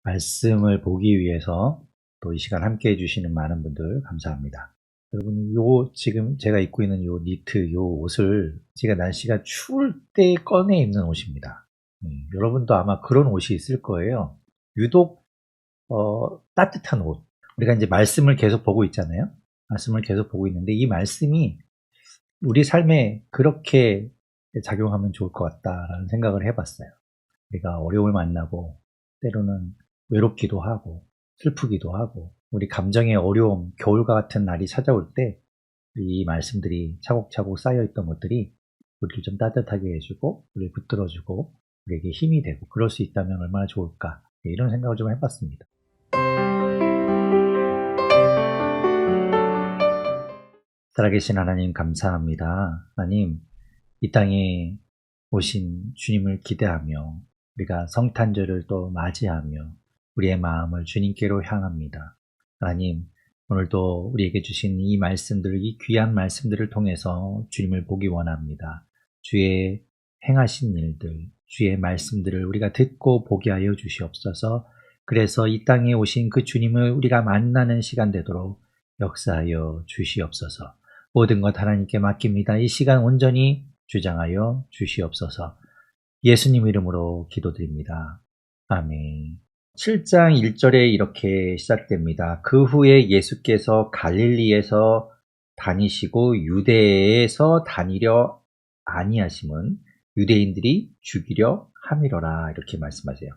말씀을 보기 위해서 또 이 시간 함께 해주시는 많은 분들 감사합니다. 여러분, 지금 제가 입고 있는 요 니트, 요 옷을 제가 날씨가 추울 때 꺼내 입는 옷입니다. 여러분도 아마 그런 옷이 있을 거예요. 유독, 따뜻한 옷. 우리가 이제 말씀을 계속 보고 있잖아요. 말씀을 계속 보고 있는데 이 말씀이 우리 삶에 그렇게 작용하면 좋을 것 같다라는 생각을 해봤어요. 우리가 어려움을 만나고 때로는 외롭기도 하고 슬프기도 하고 우리 감정의 어려움, 겨울과 같은 날이 찾아올 때 이 말씀들이 차곡차곡 쌓여있던 것들이 우리를 좀 따뜻하게 해주고 우리를 붙들어주고 우리에게 힘이 되고 그럴 수 있다면 얼마나 좋을까, 이런 생각을 좀 해봤습니다. 살아계신 하나님 감사합니다. 하나님, 이 땅에 오신 주님을 기대하며 우리가 성탄절을 또 맞이하며 우리의 마음을 주님께로 향합니다. 하나님, 오늘도 우리에게 주신 이 말씀들, 이 귀한 말씀들을 통해서 주님을 보기 원합니다. 주의 행하신 일들, 주의 말씀들을 우리가 듣고 보게 하여 주시옵소서. 그래서 이 땅에 오신 그 주님을 우리가 만나는 시간 되도록 역사하여 주시옵소서. 모든 것 하나님께 맡깁니다. 이 시간 온전히 주장하여 주시옵소서. 예수님 이름으로 기도드립니다. 아멘. 7장 1절에 이렇게 시작됩니다. 그 후에 예수께서 갈릴리에서 다니시고 유대에서 다니려 아니하심은 유대인들이 죽이려 함이로라, 이렇게 말씀하세요.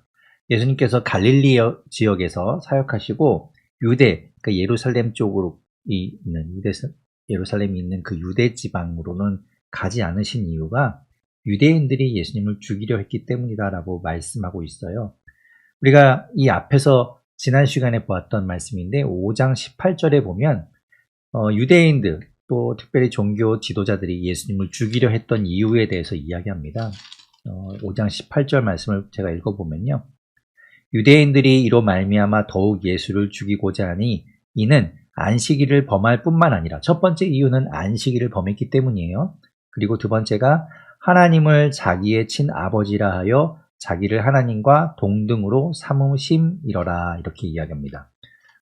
예수님께서 갈릴리 지역에서 사역하시고 유대, 그러니까 예루살렘 쪽으로 있는 예루살렘이 있는 그 유대 지방으로는 가지 않으신 이유가 유대인들이 예수님을 죽이려 했기 때문이다라고 말씀하고 있어요. 우리가 이 앞에서 지난 시간에 보았던 말씀인데 5장 18절에 보면 유대인들 또 특별히 종교 지도자들이 예수님을 죽이려 했던 이유에 대해서 이야기합니다. 5장 18절 말씀을 제가 읽어보면요. 유대인들이 이로 말미암아 더욱 예수를 죽이고자 하니 이는 안식일을 범할 뿐만 아니라, 첫 번째 이유는 안식일을 범했기 때문이에요. 그리고 두 번째가 하나님을 자기의 친아버지라 하여 자기를 하나님과 동등으로 삼으심이러라, 이렇게 이야기합니다.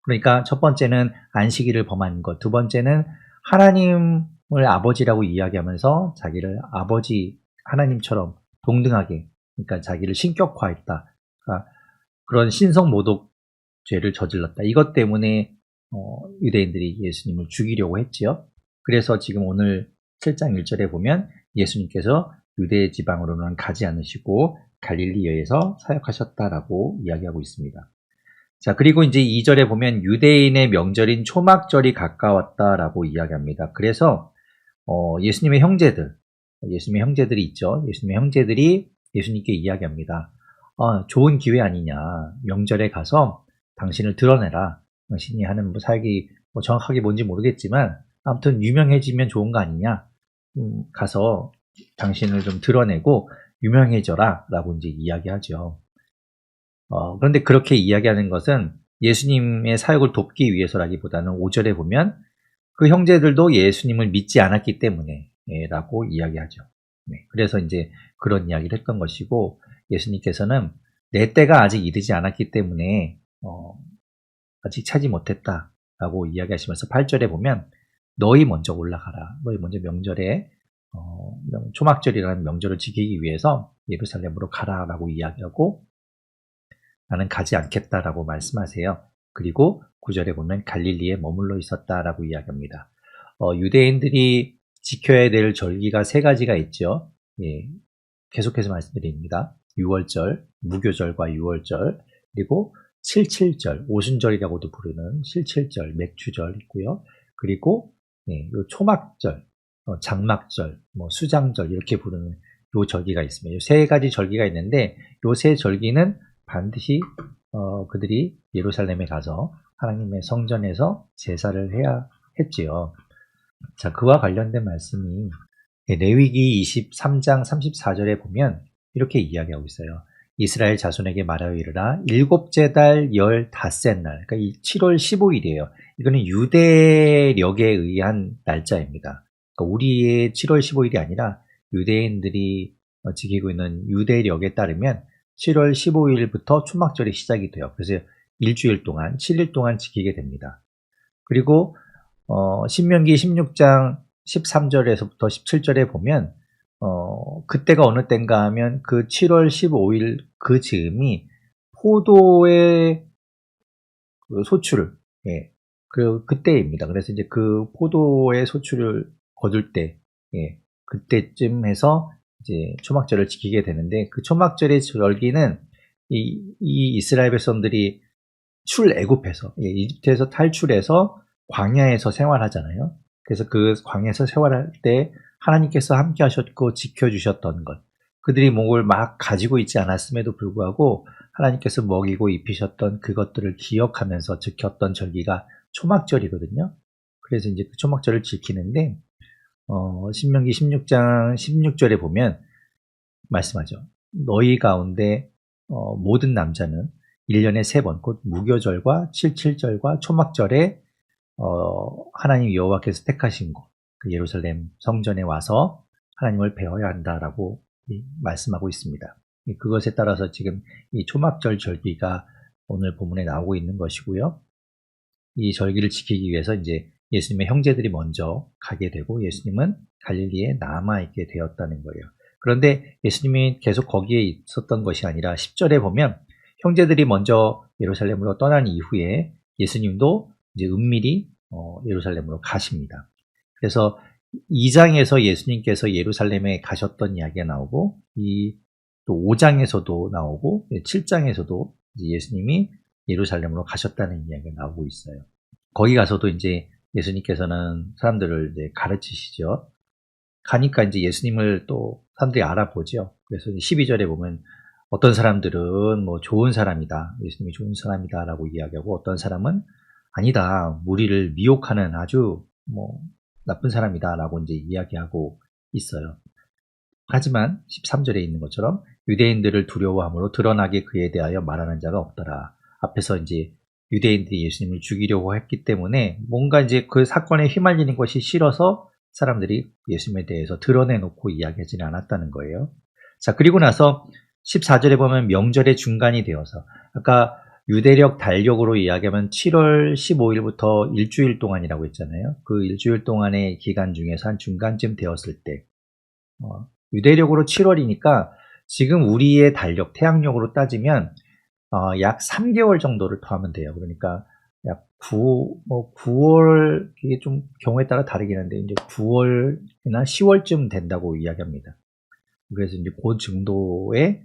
그러니까 첫 번째는 안식일을 범한 것, 두 번째는 하나님을 아버지라고 이야기하면서 자기를 아버지 하나님처럼 동등하게, 그러니까 자기를 신격화했다. 그러니까 그런 신성모독 죄를 저질렀다. 이것 때문에 유대인들이 예수님을 죽이려고 했지요. 그래서 지금 오늘 7장 1절에 보면 예수님께서 유대 지방으로는 가지 않으시고 갈릴리에서 사역하셨다라고 이야기하고 있습니다. 자, 그리고 이제 2절에 보면 유대인의 명절인 초막절이 가까웠다라고 이야기합니다. 그래서 예수님의 형제들이 있죠. 예수님의 형제들이 예수님께 이야기합니다. 좋은 기회 아니냐. 명절에 가서 당신을 드러내라. 당신이 하는 사역이 정확하게 뭔지 모르겠지만 아무튼 유명해지면 좋은 거 아니냐. 가서 당신을 좀 드러내고 유명해져라 라고 이제 이야기하죠. 그런데 그렇게 이야기하는 것은 예수님의 사역을 돕기 위해서라기보다는 5절에 보면 그 형제들도 예수님을 믿지 않았기 때문에 라고 이야기하죠. 그래서 이제 그런 이야기를 했던 것이고, 예수님께서는 내 때가 아직 이르지 않았기 때문에 아직 차지 못했다라고 이야기하시면서 8절에 보면 너희 먼저 올라가라. 너희 먼저 명절에 초막절이라는 명절을 지키기 위해서 예루살렘으로 가라라고 이야기하고 나는 가지 않겠다라고 말씀하세요. 그리고 9절에 보면 갈릴리에 머물러 있었다라고 이야기합니다. 유대인들이 지켜야 될 절기가 3가지가 있죠. 계속해서 말씀드립니다. 6월절, 무교절과 6월절, 그리고 77절, 오순절이라고도 부르는 77절, 맥주절 있고요. 그리고 요 초막절, 장막절, 수장절 이렇게 부르는 요 절기가 있습니다. 요 3가지 절기가 있는데 요 3절기는 반드시 그들이 예루살렘에 가서 하나님의 성전에서 제사를 해야 했지요. 자, 그와 관련된 말씀이 레위기 23장 34절에 보면 이렇게 이야기하고 있어요. 이스라엘 자손에게 말하여 이르라. 7째 달 15날, 그러니까 7월 15일이에요. 이거는 유대력에 의한 날짜입니다. 그러니까 우리의 7월 15일이 아니라 유대인들이 지키고 있는 유대력에 따르면 7월 15일부터 초막절이 시작이 돼요. 그래서 일주일 동안 7일 동안 지키게 됩니다. 그리고 신명기 16장 13절에서부터 17절에 보면 그때가 어느 때인가 하면 그 7월 15일 그 즈음이 포도의 그 소출을, 예, 그때입니다. 그래서 이제 그 포도의 소출을 거둘 때, 예, 그때쯤 해서 이제 초막절을 지키게 되는데, 그 초막절의 절기는 이 이스라엘 백성들이 출애굽해서, 예, 이집트에서 탈출해서 광야에서 생활하잖아요. 그래서 그 광야에서 생활할 때 하나님께서 함께 하셨고 지켜주셨던 것, 그들이 목을 막 가지고 있지 않았음에도 불구하고 하나님께서 먹이고 입히셨던 그것들을 기억하면서 지켰던 절기가 초막절이거든요. 그래서 이제 그 초막절을 지키는데, 신명기 16장 16절에 보면 말씀하죠. 너희 가운데 모든 남자는 1년에 3번, 곧 무교절과 77절과 초막절에 하나님 여호와께서 택하신 곳, 그 예루살렘 성전에 와서 하나님을 배워야 한다라고 말씀하고 있습니다. 그것에 따라서 지금 이 초막절 절기가 오늘 본문에 나오고 있는 것이고요. 이 절기를 지키기 위해서 이제 예수님의 형제들이 먼저 가게 되고 예수님은 갈릴리에 남아있게 되었다는 거예요. 그런데 예수님이 계속 거기에 있었던 것이 아니라 10절에 보면 형제들이 먼저 예루살렘으로 떠난 이후에 예수님도 이제 은밀히 예루살렘으로 가십니다. 그래서 2장에서 예수님께서 예루살렘에 가셨던 이야기가 나오고 또 5장에서도 나오고 7장에서도 예수님이 예루살렘으로 가셨다는 이야기가 나오고 있어요. 거기 가서도 이제 예수님께서는 사람들을 이제 가르치시죠. 가니까 이제 예수님을 또 사람들이 알아보죠. 그래서 12절에 보면 어떤 사람들은 뭐 좋은 사람이다, 예수님이 좋은 사람이다 라고 이야기하고, 어떤 사람은 아니다, 무리를 미혹하는 아주 뭐 나쁜 사람이다 라고 이제 이야기하고 있어요. 하지만 13절에 있는 것처럼 유대인들을 두려워함으로 드러나게 그에 대하여 말하는 자가 없더라. 앞에서 이제 유대인들이 예수님을 죽이려고 했기 때문에 뭔가 이제 그 사건에 휘말리는 것이 싫어서 사람들이 예수님에 대해서 드러내놓고 이야기하지는 않았다는 거예요. 자, 그리고 나서 14절에 보면 명절의 중간이 되어서, 아까 유대력 달력으로 이야기하면 7월 15일부터 일주일 동안이라고 했잖아요. 그 일주일 동안의 기간 중에서 한 중간쯤 되었을 때, 유대력으로 7월이니까 지금 우리의 달력, 태양력으로 따지면 약 3개월 정도를 더하면 돼요. 그러니까 약 9월, 이게 좀 경우에 따라 다르긴 한데, 이제 9월이나 10월쯤 된다고 이야기합니다. 그래서 이제 그 정도의,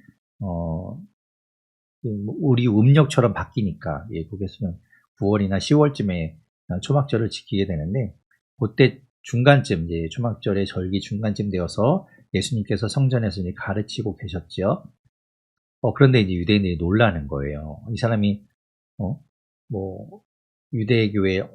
우리 음력처럼 바뀌니까, 예, 거기서는 9월이나 10월쯤에 초막절을 지키게 되는데, 그때 중간쯤, 이제 초막절의 절기 중간쯤 되어서 예수님께서 성전에서 이제 가르치고 계셨죠. 그런데 이제 유대인들이 놀라는 거예요. 이 사람이, 뭐, 유대교의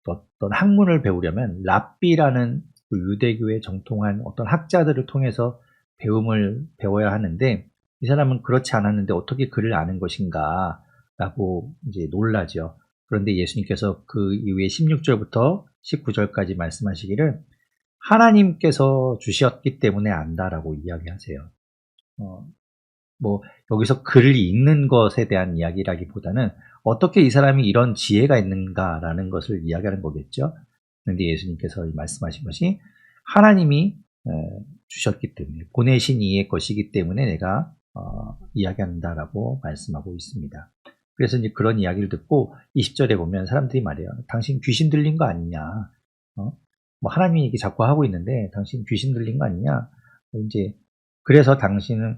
어떤 학문을 배우려면 랍비라는 그 유대교의 정통한 어떤 학자들을 통해서 배워야 하는데, 이 사람은 그렇지 않았는데 어떻게 글을 아는 것인가 라고 이제 놀라죠. 그런데 예수님께서 그 이후에 16절부터 19절까지 말씀하시기를 하나님께서 주셨기 때문에 안다라고 이야기하세요. 뭐 여기서 글을 읽는 것에 대한 이야기라기보다는 어떻게 이 사람이 이런 지혜가 있는가라는 것을 이야기하는 거겠죠. 그런데 예수님께서 말씀하신 것이 하나님이 주셨기 때문에, 보내신 이의 것이기 때문에 내가 이야기한다라고 말씀하고 있습니다. 그래서 이제 그런 이야기를 듣고 20절에 보면 사람들이 말해요. 당신 귀신 들린 거 아니냐? 뭐 하나님이 이렇게 자꾸 하고 있는데 당신 귀신 들린 거 아니냐? 이제 그래서 당신은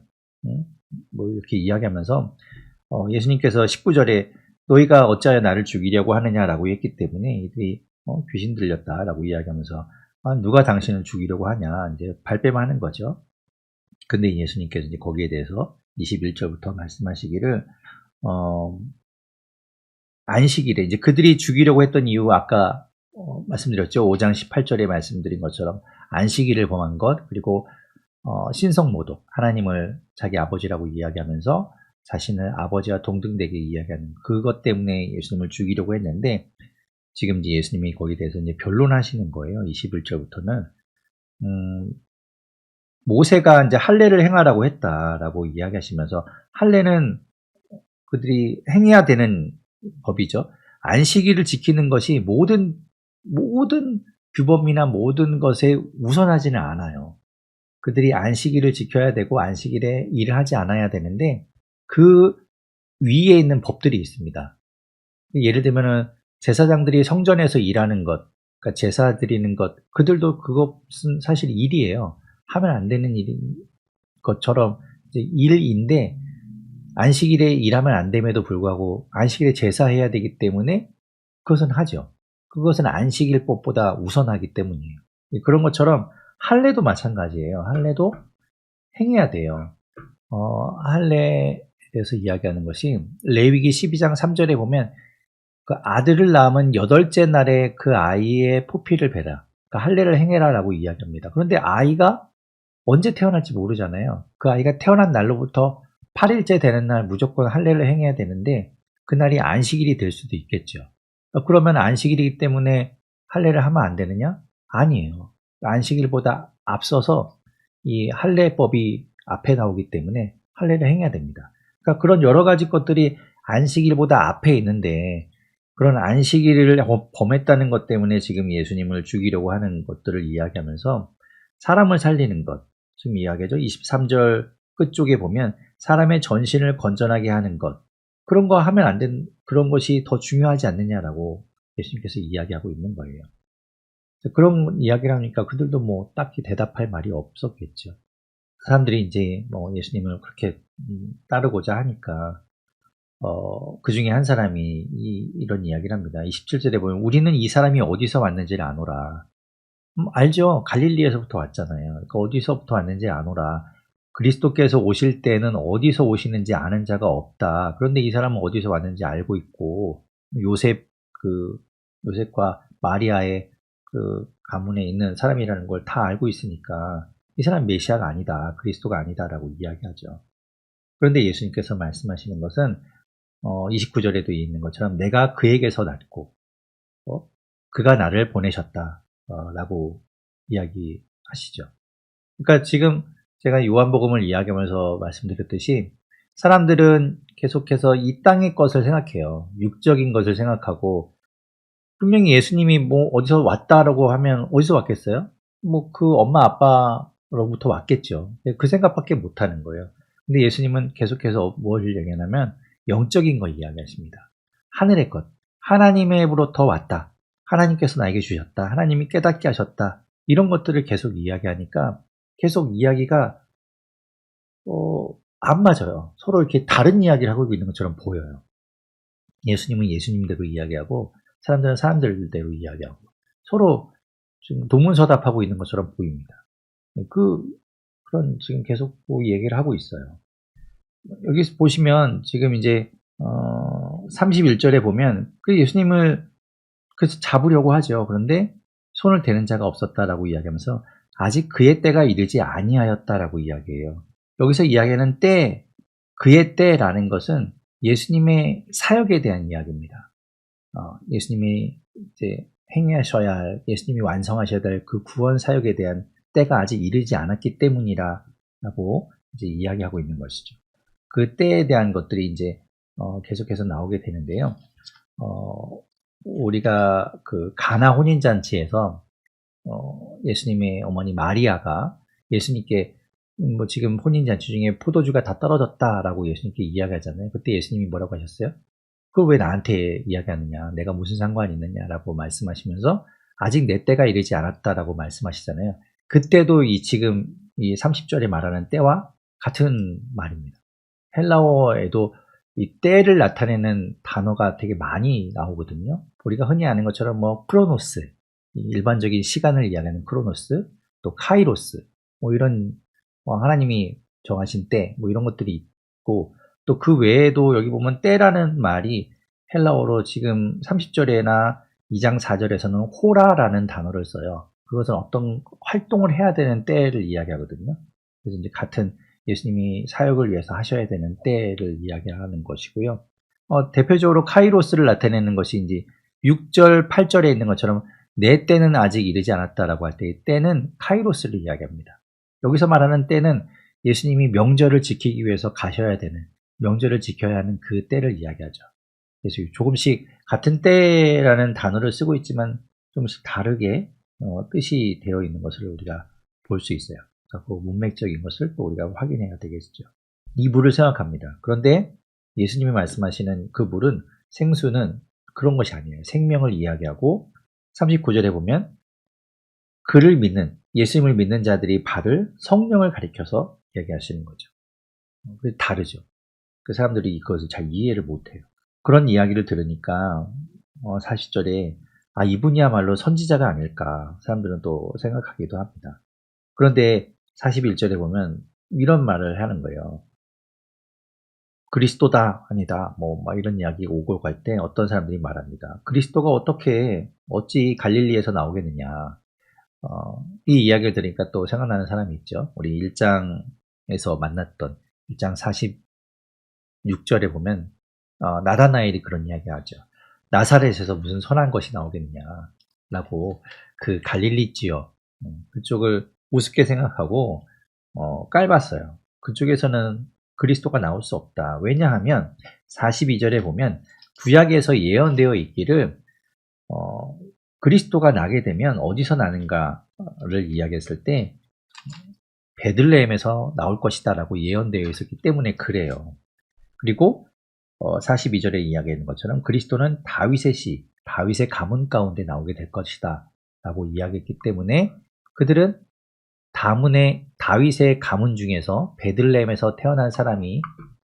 뭐 이렇게 이야기하면서 예수님께서 19절에 너희가 어찌하여 나를 죽이려고 하느냐라고 했기 때문에 이들이 귀신 들렸다라고 이야기하면서 누가 당신을 죽이려고 하냐 이제 발뺌하는 거죠. 근데 예수님께서 이제 거기에 대해서 21절부터 말씀하시기를 안식일에 이제 그들이 죽이려고 했던 이유 아까 말씀드렸죠. 5장 18절에 말씀드린 것처럼 안식일을 범한 것, 그리고 신성모독, 하나님을 자기 아버지라고 이야기하면서 자신을 아버지와 동등되게 이야기하는 그것 때문에 예수님을 죽이려고 했는데, 지금 이제 예수님이 거기에 대해서 이제 변론하시는 거예요. 21절부터는 모세가 이제 할례를 행하라고 했다라고 이야기하시면서 할례는 그들이 행해야 되는 법이죠. 안식일을 지키는 것이 모든 규범이나 모든 것에 우선하지는 않아요. 그들이 안식일을 지켜야 되고 안식일에 일을 하지 않아야 되는데 그 위에 있는 법들이 있습니다. 예를 들면은 제사장들이 성전에서 일하는 것, 그러니까 제사 드리는 것, 그들도 그것은 사실 일이에요. 하면 안 되는 일인 것처럼 이제 일인데 안식일에 일하면 안 됨에도 불구하고 안식일에 제사해야 되기 때문에 그것은 하죠. 그것은 안식일법보다 우선하기 때문이에요. 그런 것처럼 할례도 마찬가지예요. 할례도 행해야 돼요. 할례에 대해서 이야기하는 것이 레위기 12장 3절에 보면 그 아들을 낳으면 8째 날에 그 아이의 포피를 베라. 그러니까 할례를 행해라라고 이야기합니다. 그런데 아이가 언제 태어날지 모르잖아요. 그 아이가 태어난 날로부터 8일째 되는 날 무조건 할례를 행해야 되는데 그날이 안식일이 될 수도 있겠죠. 그러면 안식일이기 때문에 할례를 하면 안 되느냐? 아니에요. 안식일보다 앞서서 이 할례법이 앞에 나오기 때문에 할례를 행해야 됩니다. 그러니까 그런 여러 가지 것들이 안식일보다 앞에 있는데 그런 안식일을 범했다는 것 때문에 지금 예수님을 죽이려고 하는 것들을 이야기하면서 사람을 살리는 것, 지금 이야기하죠. 23절 끝쪽에 보면 사람의 전신을 건전하게 하는 것, 그런 거 하면 안 되는, 그런 것이 더 중요하지 않느냐라고 예수님께서 이야기하고 있는 거예요. 그런 이야기를 하니까 그들도 뭐 딱히 대답할 말이 없었겠죠. 사람들이 이제 뭐 예수님을 그렇게 따르고자 하니까 그 중에 한 사람이 이런 이야기를 합니다. 27절에 보면 우리는 이 사람이 어디서 왔는지를 아노라. 알죠. 갈릴리에서부터 왔잖아요. 그러니까 어디서부터 왔는지 아노라. 그리스도께서 오실 때는 어디서 오시는지 아는 자가 없다. 그런데 이 사람은 어디서 왔는지 알고 있고 요셉과 마리아의 그 가문에 있는 사람이라는 걸 다 알고 있으니까 이 사람 메시아가 아니다. 그리스도가 아니다라고 이야기하죠. 그런데 예수님께서 말씀하시는 것은 29절에도 있는 것처럼 내가 그에게서 났고 그가 나를 보내셨다 라고 이야기하시죠. 그러니까 지금 제가 요한복음을 이야기하면서 말씀드렸듯이 사람들은 계속해서 이 땅의 것을 생각해요. 육적인 것을 생각하고 분명히 예수님이 뭐 어디서 왔다라고 하면 어디서 왔겠어요? 뭐 그 엄마 아빠로부터 왔겠죠. 그 생각밖에 못하는 거예요. 근데 예수님은 계속해서 무엇을 얘기하냐면 영적인 걸 이야기하십니다. 하늘의 것, 하나님으로부터 왔다. 하나님께서 나에게 주셨다. 하나님이 깨닫게 하셨다. 이런 것들을 계속 이야기하니까 계속 이야기가 안 맞아요. 서로 이렇게 다른 이야기를 하고 있는 것처럼 보여요. 예수님은 예수님대로 이야기하고 사람들은 사람들대로 이야기하고 서로 지금 동문서답하고 있는 것처럼 보입니다. 그런 지금 계속 얘기를 하고 있어요. 여기 보시면 지금 이제 31절에 보면 그 예수님을 그래서 잡으려고 하죠. 그런데 손을 대는 자가 없었다라고 이야기하면서 아직 그의 때가 이르지 아니하였다라고 이야기해요. 여기서 이야기하는 때, 그의 때라는 것은 예수님의 사역에 대한 이야기입니다. 예수님이 이제 행하셔야 할, 예수님이 완성하셔야 될 그 구원 사역에 대한 때가 아직 이르지 않았기 때문이라고 이제 이야기하고 있는 것이죠. 그 때에 대한 것들이 이제 계속해서 나오게 되는데요. 우리가 그 가나 혼인잔치에서 예수님의 어머니 마리아가 예수님께 뭐 지금 혼인잔치 중에 포도주가 다 떨어졌다라고 예수님께 이야기하잖아요. 그때 예수님이 뭐라고 하셨어요? 그걸 왜 나한테 이야기하느냐? 내가 무슨 상관이 있느냐라고 말씀하시면서 아직 내 때가 이르지 않았다라고 말씀하시잖아요. 그때도 지금 이 30절에 말하는 때와 같은 말입니다. 헬라어에도 이 때를 나타내는 단어가 되게 많이 나오거든요. 우리가 흔히 아는 것처럼 뭐 크로노스, 일반적인 시간을 이야기하는 크로노스, 또 카이로스, 뭐 이런 하나님이 정하신 때, 뭐 이런 것들이 있고, 또 그 외에도 여기 보면 때라는 말이 헬라어로 지금 30절에나 2장 4절에서는 호라라는 단어를 써요. 그것은 어떤 활동을 해야 되는 때를 이야기하거든요. 그래서 이제 같은 예수님이 사역을 위해서 하셔야 되는 때를 이야기하는 것이고요. 대표적으로 카이로스를 나타내는 것이 이제 6절, 8절에 있는 것처럼 내 때는 아직 이르지 않았다라고 할 때 때는 카이로스를 이야기합니다. 여기서 말하는 때는 예수님이 명절을 지키기 위해서 가셔야 되는, 명절을 지켜야 하는 그 때를 이야기하죠. 그래서 조금씩 같은 때라는 단어를 쓰고 있지만 조금씩 다르게 뜻이 되어 있는 것을 우리가 볼 수 있어요. 그 문맥적인 것을 또 우리가 확인해야 되겠죠. 이 물을 생각합니다. 그런데 예수님이 말씀하시는 그 물은, 생수는 그런 것이 아니에요. 생명을 이야기하고 39절에 보면 그를 믿는, 예수님을 믿는 자들이 받을 성령을 가리켜서 이야기하시는 거죠. 다르죠. 그 사람들이 이것을 잘 이해를 못해요. 그런 이야기를 들으니까 40절에 이분이야말로 선지자가 아닐까 사람들은 또 생각하기도 합니다. 그런데 41절에 보면 이런 말을 하는 거예요. 그리스도다 아니다 막 이런 이야기 오고 갈 때 어떤 사람들이 말합니다. 그리스도가 어찌 갈릴리에서 나오겠느냐. 이 이야기를 들으니까 또 생각나는 사람이 있죠. 우리 1장에서 만났던 1장 46절에 보면 나다나엘이 그런 이야기 하죠. 나사렛에서 무슨 선한 것이 나오겠냐라고, 그 갈릴리 지역 그쪽을 우습게 생각하고 깔봤어요. 그쪽에서는 그리스도가 나올 수 없다. 왜냐하면 42절에 보면 구약에서 예언되어 있기를 그리스도가 나게 되면 어디서 나는가를 이야기했을 때 베들레헴에서 나올 것이다 라고 예언되어 있었기 때문에 그래요. 그리고 42절에 이야기하는 것처럼 그리스도는 다윗의 가문 가운데 나오게 될 것이다 라고 이야기했기 때문에 그들은 다윗의 가문 중에서 베들레헴에서 태어난 사람이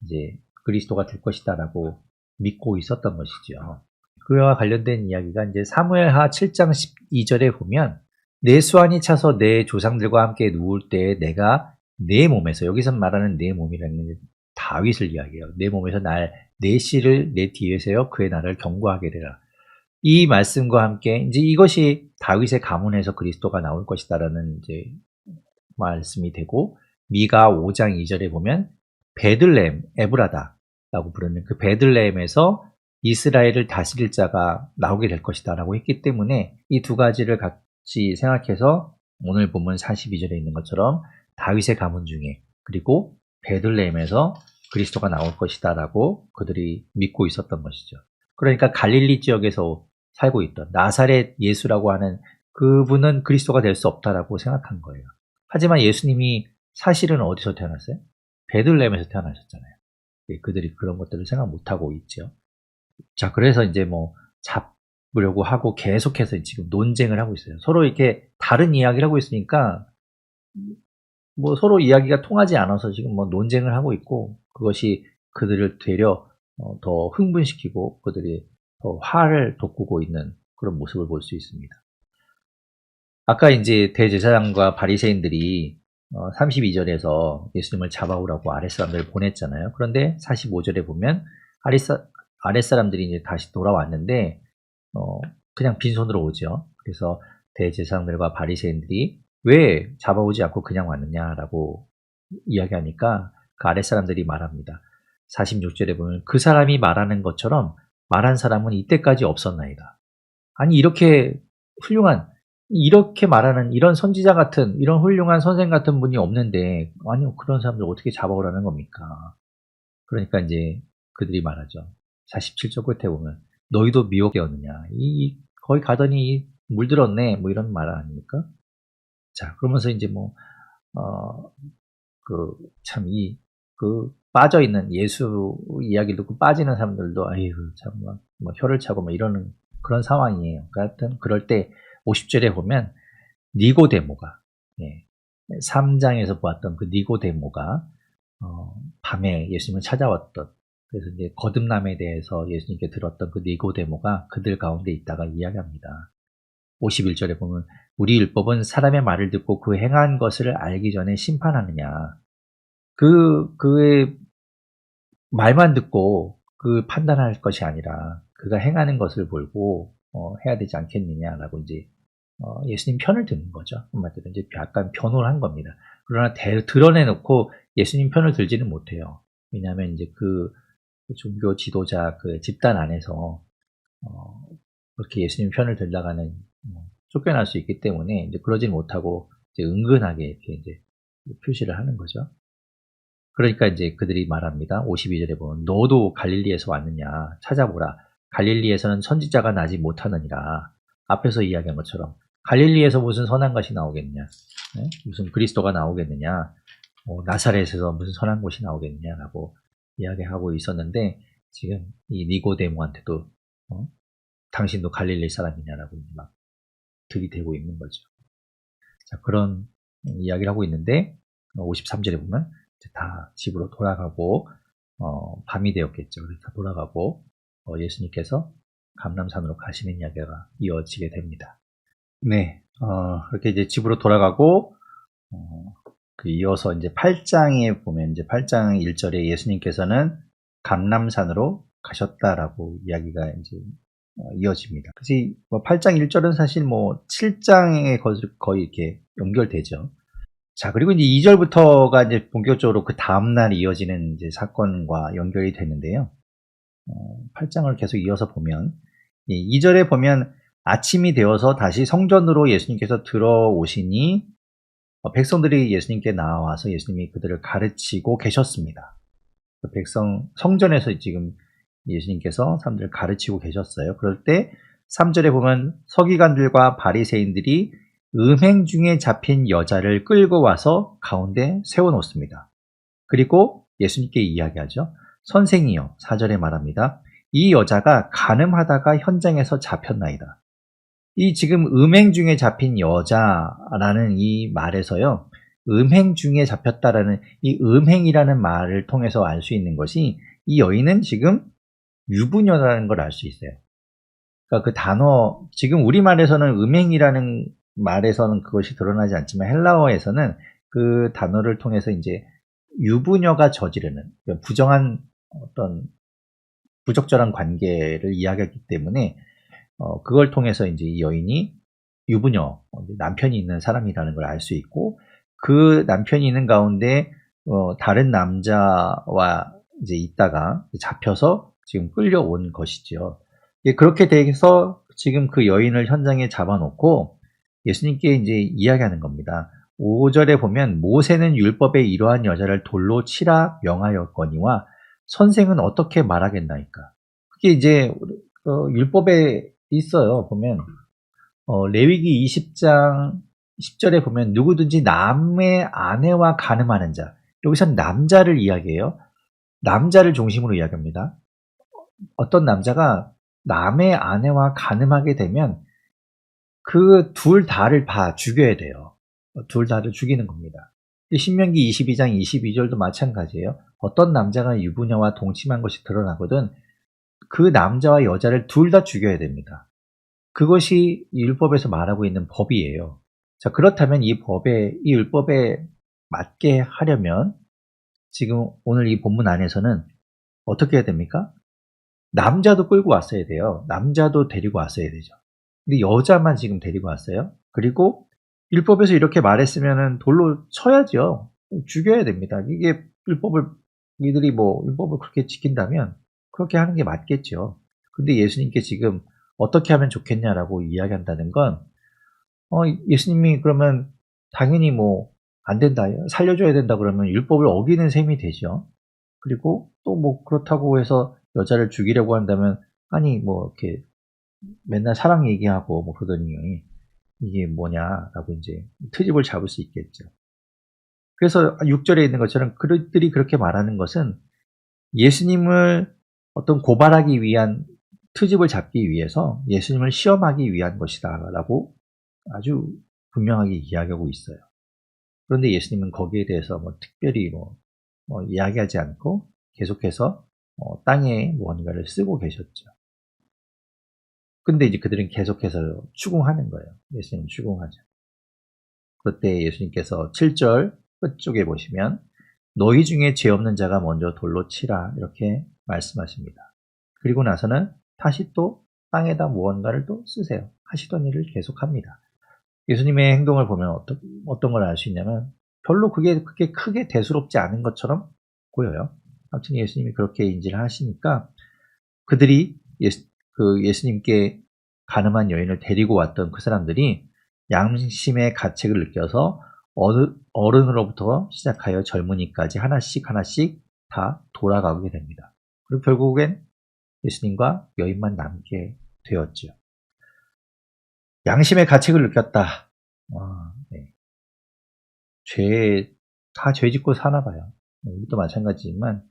이제 그리스도가 될 것이다 라고 믿고 있었던 것이죠. 그와 관련된 이야기가 이제 사무엘하 7장 12절에 보면 내 수완이 차서 내 조상들과 함께 누울 때에 내가 내 몸에서, 여기서 말하는 내 몸이라는 게 다윗을 이야기해요. 내 몸에서 내 씨를 내 뒤에 세워 그의 나를 경고하게 되라. 이 말씀과 함께 이제 이것이 다윗의 가문에서 그리스도가 나올 것이다라는 이제 말씀이 되고, 미가 5장 2절에 보면 베들레헴, 에브라다라고 부르는 그 베들레헴에서 이스라엘을 다스릴 자가 나오게 될 것이다 라고 했기 때문에 이 두 가지를 같이 생각해서 오늘 본문 42절에 있는 것처럼 다윗의 가문 중에, 그리고 베들레헴에서 그리스도가 나올 것이다 라고 그들이 믿고 있었던 것이죠. 그러니까 갈릴리 지역에서 살고 있던 나사렛 예수라고 하는 그분은 그리스도가 될 수 없다라고 생각한 거예요. 하지만 예수님이 사실은 어디서 태어났어요? 베들레헴에서 태어나셨잖아요. 그들이 그런 것들을 생각 못하고 있죠. 자, 그래서 이제 잡으려고 하고 계속해서 지금 논쟁을 하고 있어요. 서로 이렇게 다른 이야기를 하고 있으니까 서로 이야기가 통하지 않아서 지금 논쟁을 하고 있고, 그것이 그들을 되려 더 흥분시키고 그들이 더 화를 돋구고 있는 그런 모습을 볼 수 있습니다. 아까 이제 대제사장과 바리새인들이 32절에서 예수님을 잡아오라고 아랫사람들을 보냈잖아요. 그런데 45절에 보면 아랫사람들이 이제 다시 돌아왔는데 그냥 빈손으로 오죠. 그래서 대제사장들과 바리새인들이 왜 잡아오지 않고 그냥 왔느냐라고 이야기하니까 그 아랫사람들이 말합니다. 46절에 보면 그 사람이 말하는 것처럼 말한 사람은 이때까지 없었나이다. 아니, 이렇게 말하는 이런 선지자 같은, 이런 훌륭한 선생 같은 분이 없는데, 아니, 그런 사람들 어떻게 잡아오라는 겁니까? 그러니까 이제 그들이 말하죠. 47절 끝에 보면 너희도 미혹되었느냐, 거기 가더니 물들었네, 이런 말 아닙니까? 자, 그러면서 이제 빠져있는 예수 이야기를 듣고 빠지는 사람들도, 혀를 차고 이러는 그런 상황이에요. 하여튼, 그럴 때 50절에 보면 니고데모가, 3장에서 보았던 그 니고데모가, 밤에 예수님을 찾아왔던, 그래서 이제 거듭남에 대해서 예수님께 들었던 그 니고데모가 그들 가운데 있다가 이야기합니다. 51절에 보면 우리 율법은 사람의 말을 듣고 그 행한 것을 알기 전에 심판하느냐. 그의 말만 듣고 그 판단할 것이 아니라 그가 행하는 것을 보고 해야 되지 않겠느냐라고 이제 예수님 편을 드는 거죠. 한마디로 이제 약간 변호를 한 겁니다. 그러나 드러내놓고 예수님 편을 들지는 못해요. 왜냐하면 이제 그 종교 지도자 그 집단 안에서 그렇게 예수님 편을 들다가는 쫓겨날 수 있기 때문에 이제 그러지 못하고 이제 은근하게 이렇게 이제 표시를 하는 거죠. 그러니까 이제 그들이 말합니다. 52절에 보면 너도 갈릴리에서 왔느냐 찾아보라. 갈릴리에서는 선지자가 나지 못하느니라. 앞에서 이야기한 것처럼 갈릴리에서 무슨 선한 것이 나오겠느냐, 네? 무슨 그리스도가 나오겠느냐, 나사렛에서 무슨 선한 것이 나오겠느냐라고 이야기하고 있었는데 지금 이 니고데모한테도 당신도 갈릴리 사람이냐라고 막 들이대고 있는 거죠. 자, 그런 이야기를 하고 있는데 53절에 보면 다 집으로 돌아가고 밤이 되었겠죠. 그래서 다 돌아가고 예수님께서 감람산으로 가시는 이야기가 이어지게 됩니다. 네, 그렇게 이제 집으로 돌아가고 그 이어서 이제 8장에 보면 이제 8장 1절에 예수님께서는 감람산으로 가셨다라고 이야기가 이제 이어집니다. 그래서 뭐 8장 1절은 사실 뭐 7장에 거의 이렇게 연결되죠. 자, 그리고 이제 2절부터가 이제 본격적으로 그 다음날 이어지는 이제 사건과 연결이 되는데요. 8장을 계속 이어서 보면 2절에 보면 아침이 되어서 다시 성전으로 예수님께서 들어오시니 백성들이 예수님께 나와서 예수님이 그들을 가르치고 계셨습니다. 성전에서 지금 예수님께서 사람들을 가르치고 계셨어요. 그럴 때 3절에 보면 서기관들과 바리새인들이 음행 중에 잡힌 여자를 끌고 와서 가운데 세워놓습니다. 그리고 예수님께 이야기하죠. 선생이여, 4절에 말합니다. 이 여자가 간음하다가 현장에서 잡혔나이다. 이 지금 음행 중에 잡힌 여자라는 이 말에서요, 음행 중에 잡혔다라는 이 음행이라는 말을 통해서 알 수 있는 것이 이 여인은 지금 유부녀라는 걸 알 수 있어요. 그러니까 그 단어, 지금 우리말에서는 음행이라는 말에서는 그것이 드러나지 않지만 헬라어에서는 그 단어를 통해서 이제 유부녀가 저지르는 부정한 어떤 부적절한 관계를 이야기하기 때문에 그걸 통해서 이제 이 여인이 유부녀, 남편이 있는 사람이라는 걸 알 수 있고 그 남편이 있는 가운데 다른 남자와 이제 있다가 잡혀서 지금 끌려온 것이죠. 그렇게 돼서 지금 그 여인을 현장에 잡아놓고 예수님께 이제 이야기하는 겁니다. 5절에 보면 모세는 율법에 이러한 여자를 돌로 치라 명하였거니와 선생은 어떻게 말하겠나이까. 그게 이제 율법에 있어요. 보면 레위기 20장 10절에 보면 누구든지 남의 아내와 간음하는 자, 여기서는 남자를 이야기해요. 남자를 중심으로 이야기합니다. 어떤 남자가 남의 아내와 간음하게 되면 그 둘 다를 다 죽여야 돼요. 둘 다를 죽이는 겁니다. 신명기 22장 22절도 마찬가지예요. 어떤 남자가 유부녀와 동침한 것이 드러나거든 그 남자와 여자를 둘 다 죽여야 됩니다. 그것이 율법에서 말하고 있는 법이에요. 자, 그렇다면 이 율법에 맞게 하려면 지금 오늘 이 본문 안에서는 어떻게 해야 됩니까? 남자도 끌고 왔어야 돼요. 남자도 데리고 왔어야 되죠. 근데 여자만 지금 데리고 왔어요. 그리고 율법에서 이렇게 말했으면 돌로 쳐야죠. 죽여야 됩니다. 이게 이들이 율법을 그렇게 지킨다면 그렇게 하는 게 맞겠죠. 근데 예수님께 지금 어떻게 하면 좋겠냐라고 이야기한다는 건 예수님이 그러면 당연히 안 된다, 살려줘야 된다 그러면 율법을 어기는 셈이 되죠. 그리고 또 그렇다고 해서 여자를 죽이려고 한다면 아니 이렇게 맨날 사랑 얘기하고 그러더니 이게 뭐냐라고 이제 트집을 잡을 수 있겠죠. 그래서 6절에 있는 것처럼 그들이 그렇게 말하는 것은 예수님을 어떤 고발하기 위한 트집을 잡기 위해서 예수님을 시험하기 위한 것이다 라고 아주 분명하게 이야기하고 있어요. 그런데 예수님은 거기에 대해서 특별히 이야기하지 않고 계속해서 땅에 무언가를 쓰고 계셨죠. 근데 이제 그들은 계속해서 추궁하는 거예요. 예수님은 추궁하죠. 그때 예수님께서 7절 끝쪽에 보시면 너희 중에 죄 없는 자가 먼저 돌로 치라 이렇게 말씀하십니다. 그리고 나서는 다시 또 땅에다 무언가를 또 쓰세요. 하시던 일을 계속합니다. 예수님의 행동을 보면 어떤 걸 알 수 있냐면 별로 그게 크게 대수롭지 않은 것처럼 보여요. 아무튼 예수님이 그렇게 인지를 하시니까 그들이 예수님께 간음한 여인을 데리고 왔던 그 사람들이 양심의 가책을 느껴서 어른으로부터 시작하여 젊은이까지 하나씩 하나씩 다 돌아가게 됩니다. 그리고 결국엔 예수님과 여인만 남게 되었죠. 양심의 가책을 느꼈다. 네. 다 죄 짓고 사나 봐요. 우리도 마찬가지지만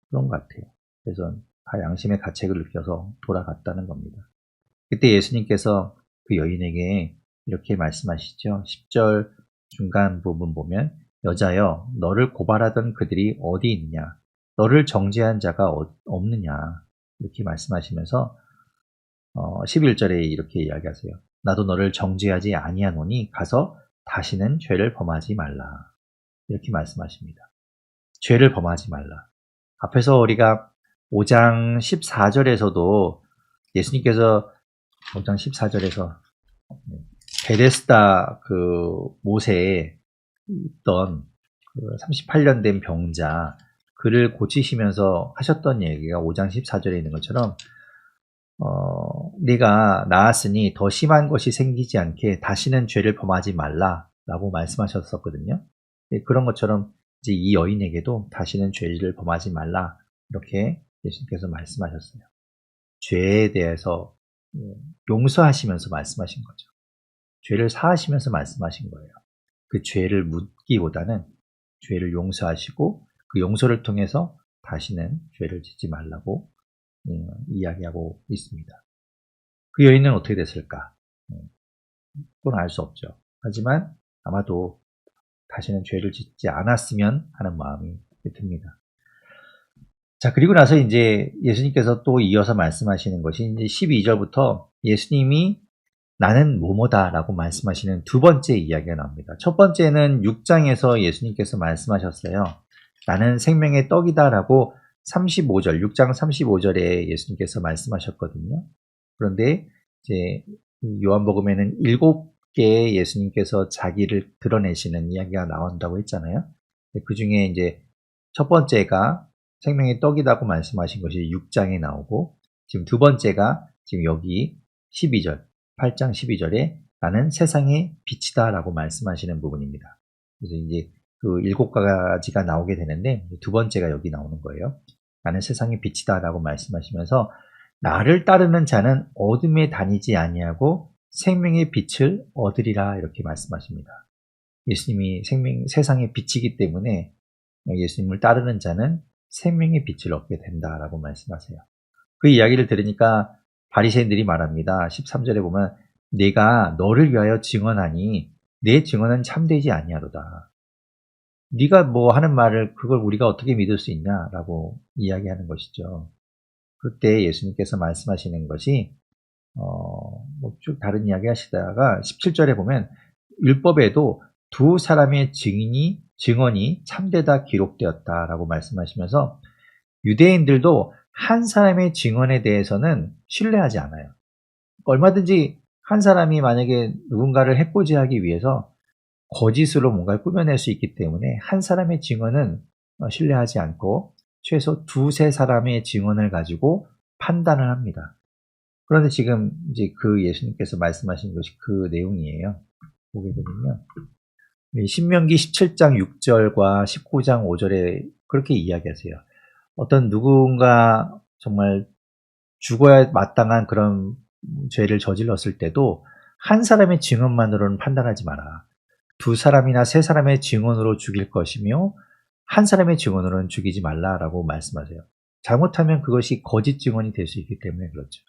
그런 것 같아요. 그래서 다 양심의 가책을 느껴서 돌아갔다는 겁니다. 그때 예수님께서 그 여인에게 이렇게 말씀하시죠. 10절 중간 부분 보면 여자여 너를 고발하던 그들이 어디 있느냐 너를 정죄한 자가 없느냐 이렇게 말씀하시면서 11절에 이렇게 이야기하세요. 나도 너를 정죄하지 아니하노니 가서 다시는 죄를 범하지 말라 이렇게 말씀하십니다. 죄를 범하지 말라. 앞에서 우리가 5장 14절에서도 예수님께서 5장 14절에서 베데스다 그 못에 있던 그 38년 된 병자 그를 고치시면서 하셨던 얘기가 5장 14절에 있는 것처럼 네가 나았으니 더 심한 것이 생기지 않게 다시는 죄를 범하지 말라라고 말씀하셨었거든요. 그런 것처럼 이제 이 여인에게도 다시는 죄를 범하지 말라 이렇게 예수님께서 말씀하셨어요. 죄에 대해서 용서하시면서 말씀하신 거죠. 죄를 사하시면서 말씀하신 거예요. 그 죄를 묻기보다는 죄를 용서하시고 그 용서를 통해서 다시는 죄를 짓지 말라고 이야기하고 있습니다. 그 여인은 어떻게 됐을까? 그건 알 수 없죠. 하지만 아마도 다시는 죄를 짓지 않았으면 하는 마음이 듭니다. 자, 그리고 나서 이제 예수님께서 또 이어서 말씀하시는 것이 이제 12절부터 예수님이 나는 뭐뭐다라고 말씀하시는 두 번째 이야기가 나옵니다. 첫 번째는 6장에서 예수님께서 말씀하셨어요. 나는 생명의 떡이다라고 35절, 6장 35절에 예수님께서 말씀하셨거든요. 그런데 이제 요한복음에는 7개의 예수님께서 자기를 드러내시는 이야기가 나온다고 했잖아요. 그 중에 이제 첫 번째가 생명의 떡이라고 말씀하신 것이 6장에 나오고 지금 두 번째가 지금 여기 12절, 8장 12절에 나는 세상의 빛이다 라고 말씀하시는 부분입니다. 그래서 이제 그 7가지가 나오게 되는데 두 번째가 여기 나오는 거예요. 나는 세상의 빛이다 라고 말씀하시면서 나를 따르는 자는 어둠에 다니지 아니하고 생명의 빛을 얻으리라 이렇게 말씀하십니다. 예수님이 세상의 빛이기 때문에 예수님을 따르는 자는 생명의 빛을 얻게 된다라고 말씀하세요. 그 이야기를 들으니까 바리새인들이 말합니다. 13절에 보면 내가 너를 위하여 증언하니 내 증언은 참되지 아니하도다. 네가 뭐 하는 말을 그걸 우리가 어떻게 믿을 수 있냐라고 이야기하는 것이죠. 그때 예수님께서 말씀하시는 것이 뭐 쭉 다른 이야기 하시다가 17절에 보면 율법에도 두 사람의 증언이 참되다 기록되었다라고 말씀하시면서 유대인들도 한 사람의 증언에 대해서는 신뢰하지 않아요. 얼마든지 한 사람이 만약에 누군가를 해코지하기 위해서 거짓으로 뭔가를 꾸며낼 수 있기 때문에 한 사람의 증언은 신뢰하지 않고 최소 두세 사람의 증언을 가지고 판단을 합니다. 그런데 지금 이제 그 예수님께서 말씀하신 것이 그 내용이에요. 보게 되면요. 신명기 17장 6절과 19장 5절에 그렇게 이야기하세요. 어떤 누군가 정말 죽어야 마땅한 그런 죄를 저질렀을 때도 한 사람의 증언만으로는 판단하지 마라. 두 사람이나 세 사람의 증언으로 죽일 것이며 한 사람의 증언으로는 죽이지 말라라고 말씀하세요. 잘못하면 그것이 거짓 증언이 될 수 있기 때문에 그렇죠.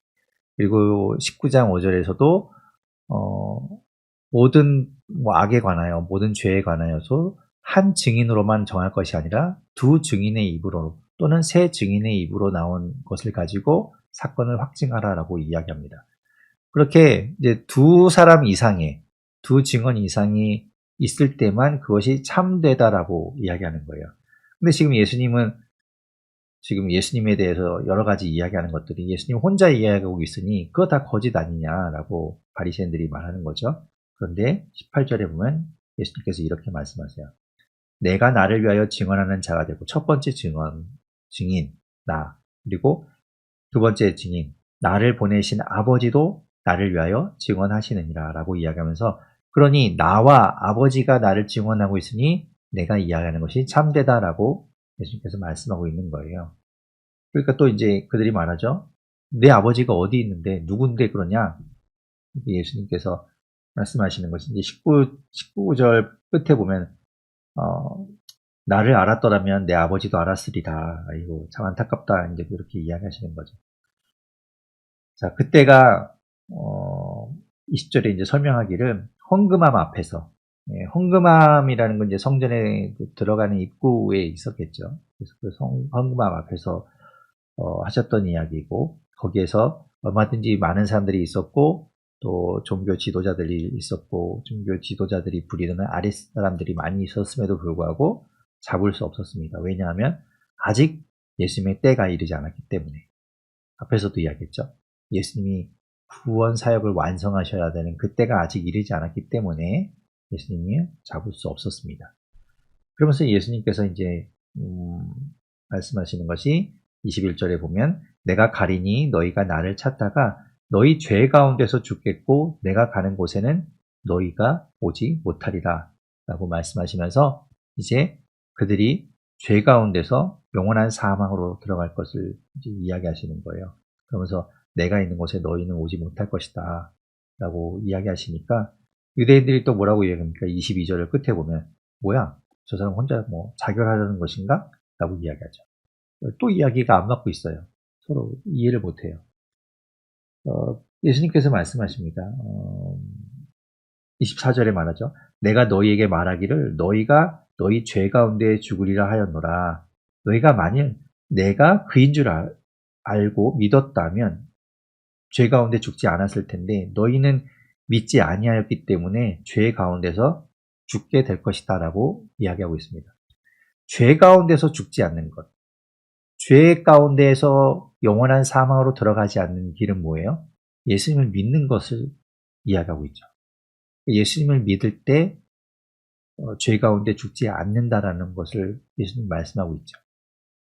그리고 19장 5절에서도 모든 악에 관하여 모든 죄에 관하여서 한 증인으로만 정할 것이 아니라 두 증인의 입으로 또는 세 증인의 입으로 나온 것을 가지고 사건을 확증하라라고 이야기합니다. 그렇게 이제 두 사람 이상의 두 증언 이상이 있을 때만 그것이 참되다라고 이야기하는 거예요. 근데 지금 예수님에 대해서 여러 가지 이야기하는 것들이 예수님 혼자 이야기하고 있으니 그거 다 거짓 아니냐라고 바리새인들이 말하는 거죠. 그런데 18절에 보면 예수님께서 이렇게 말씀하세요. 내가 나를 위하여 증언하는 자가 되고 첫 번째 증인 나 그리고 두 번째 증인 나를 보내신 아버지도 나를 위하여 증언하시느니라 라고 이야기하면서 그러니 나와 아버지가 나를 증언하고 있으니 내가 이야기하는 것이 참되다라고 예수님께서 말씀하고 있는 거예요. 그러니까 또 이제 그들이 말하죠. 내 아버지가 어디 있는데 누군데 그러냐? 예수님께서 말씀하시는 것이 이제 19절 끝에 보면 어, 나를 알았더라면 내 아버지도 알았으리라. 아이고 참 안타깝다. 이제 그렇게 이야기하시는 거죠. 자, 그때가 20절에 이제 설명하기를 헌금함 앞에서, 헌금함이라는 건 이제 성전에 들어가는 입구에 있었겠죠. 그래서 그 헌금함 앞에서 하셨던 이야기고, 거기에서 얼마든지 많은 사람들이 있었고, 또 종교 지도자들이 있었고, 종교 지도자들이 부리는 아랫 사람들이 많이 있었음에도 불구하고 잡을 수 없었습니다. 왜냐하면 아직 예수님의 때가 이르지 않았기 때문에. 앞에서도 이야기했죠. 예수님이 구원 사역을 완성하셔야 되는 그때가 아직 이르지 않았기 때문에 예수님이 잡을 수 없었습니다. 그러면서 예수님께서 이제 말씀하시는 것이 21절에 보면 내가 가리니 너희가 나를 찾다가 너희 죄 가운데서 죽겠고 내가 가는 곳에는 너희가 오지 못하리라 라고 말씀하시면서 이제 그들이 죄 가운데서 영원한 사망으로 들어갈 것을 이제 이야기하시는 거예요. 그러면서 내가 있는 곳에 너희는 오지 못할 것이다 라고 이야기하시니까 유대인들이 또 뭐라고 이야기합니까? 22절을 끝에 보면 뭐야? 저 사람 혼자 뭐 자결하려는 것인가? 라고 이야기하죠. 또 이야기가 안 맞고 있어요. 서로 이해를 못해요. 예수님께서 말씀하십니다. 24절에 말하죠. 내가 너희에게 말하기를 너희가 너희 죄 가운데 죽으리라 하였노라. 너희가 만일 내가 그인 줄 알고 믿었다면 죄 가운데 죽지 않았을 텐데 너희는 믿지 아니하였기 때문에 죄 가운데서 죽게 될 것이다 라고 이야기하고 있습니다. 죄 가운데서 죽지 않는 것. 죄 가운데에서 영원한 사망으로 들어가지 않는 길은 뭐예요? 예수님을 믿는 것을 이야기하고 있죠. 예수님을 믿을 때 죄 가운데 죽지 않는다라는 것을 예수님 말씀하고 있죠.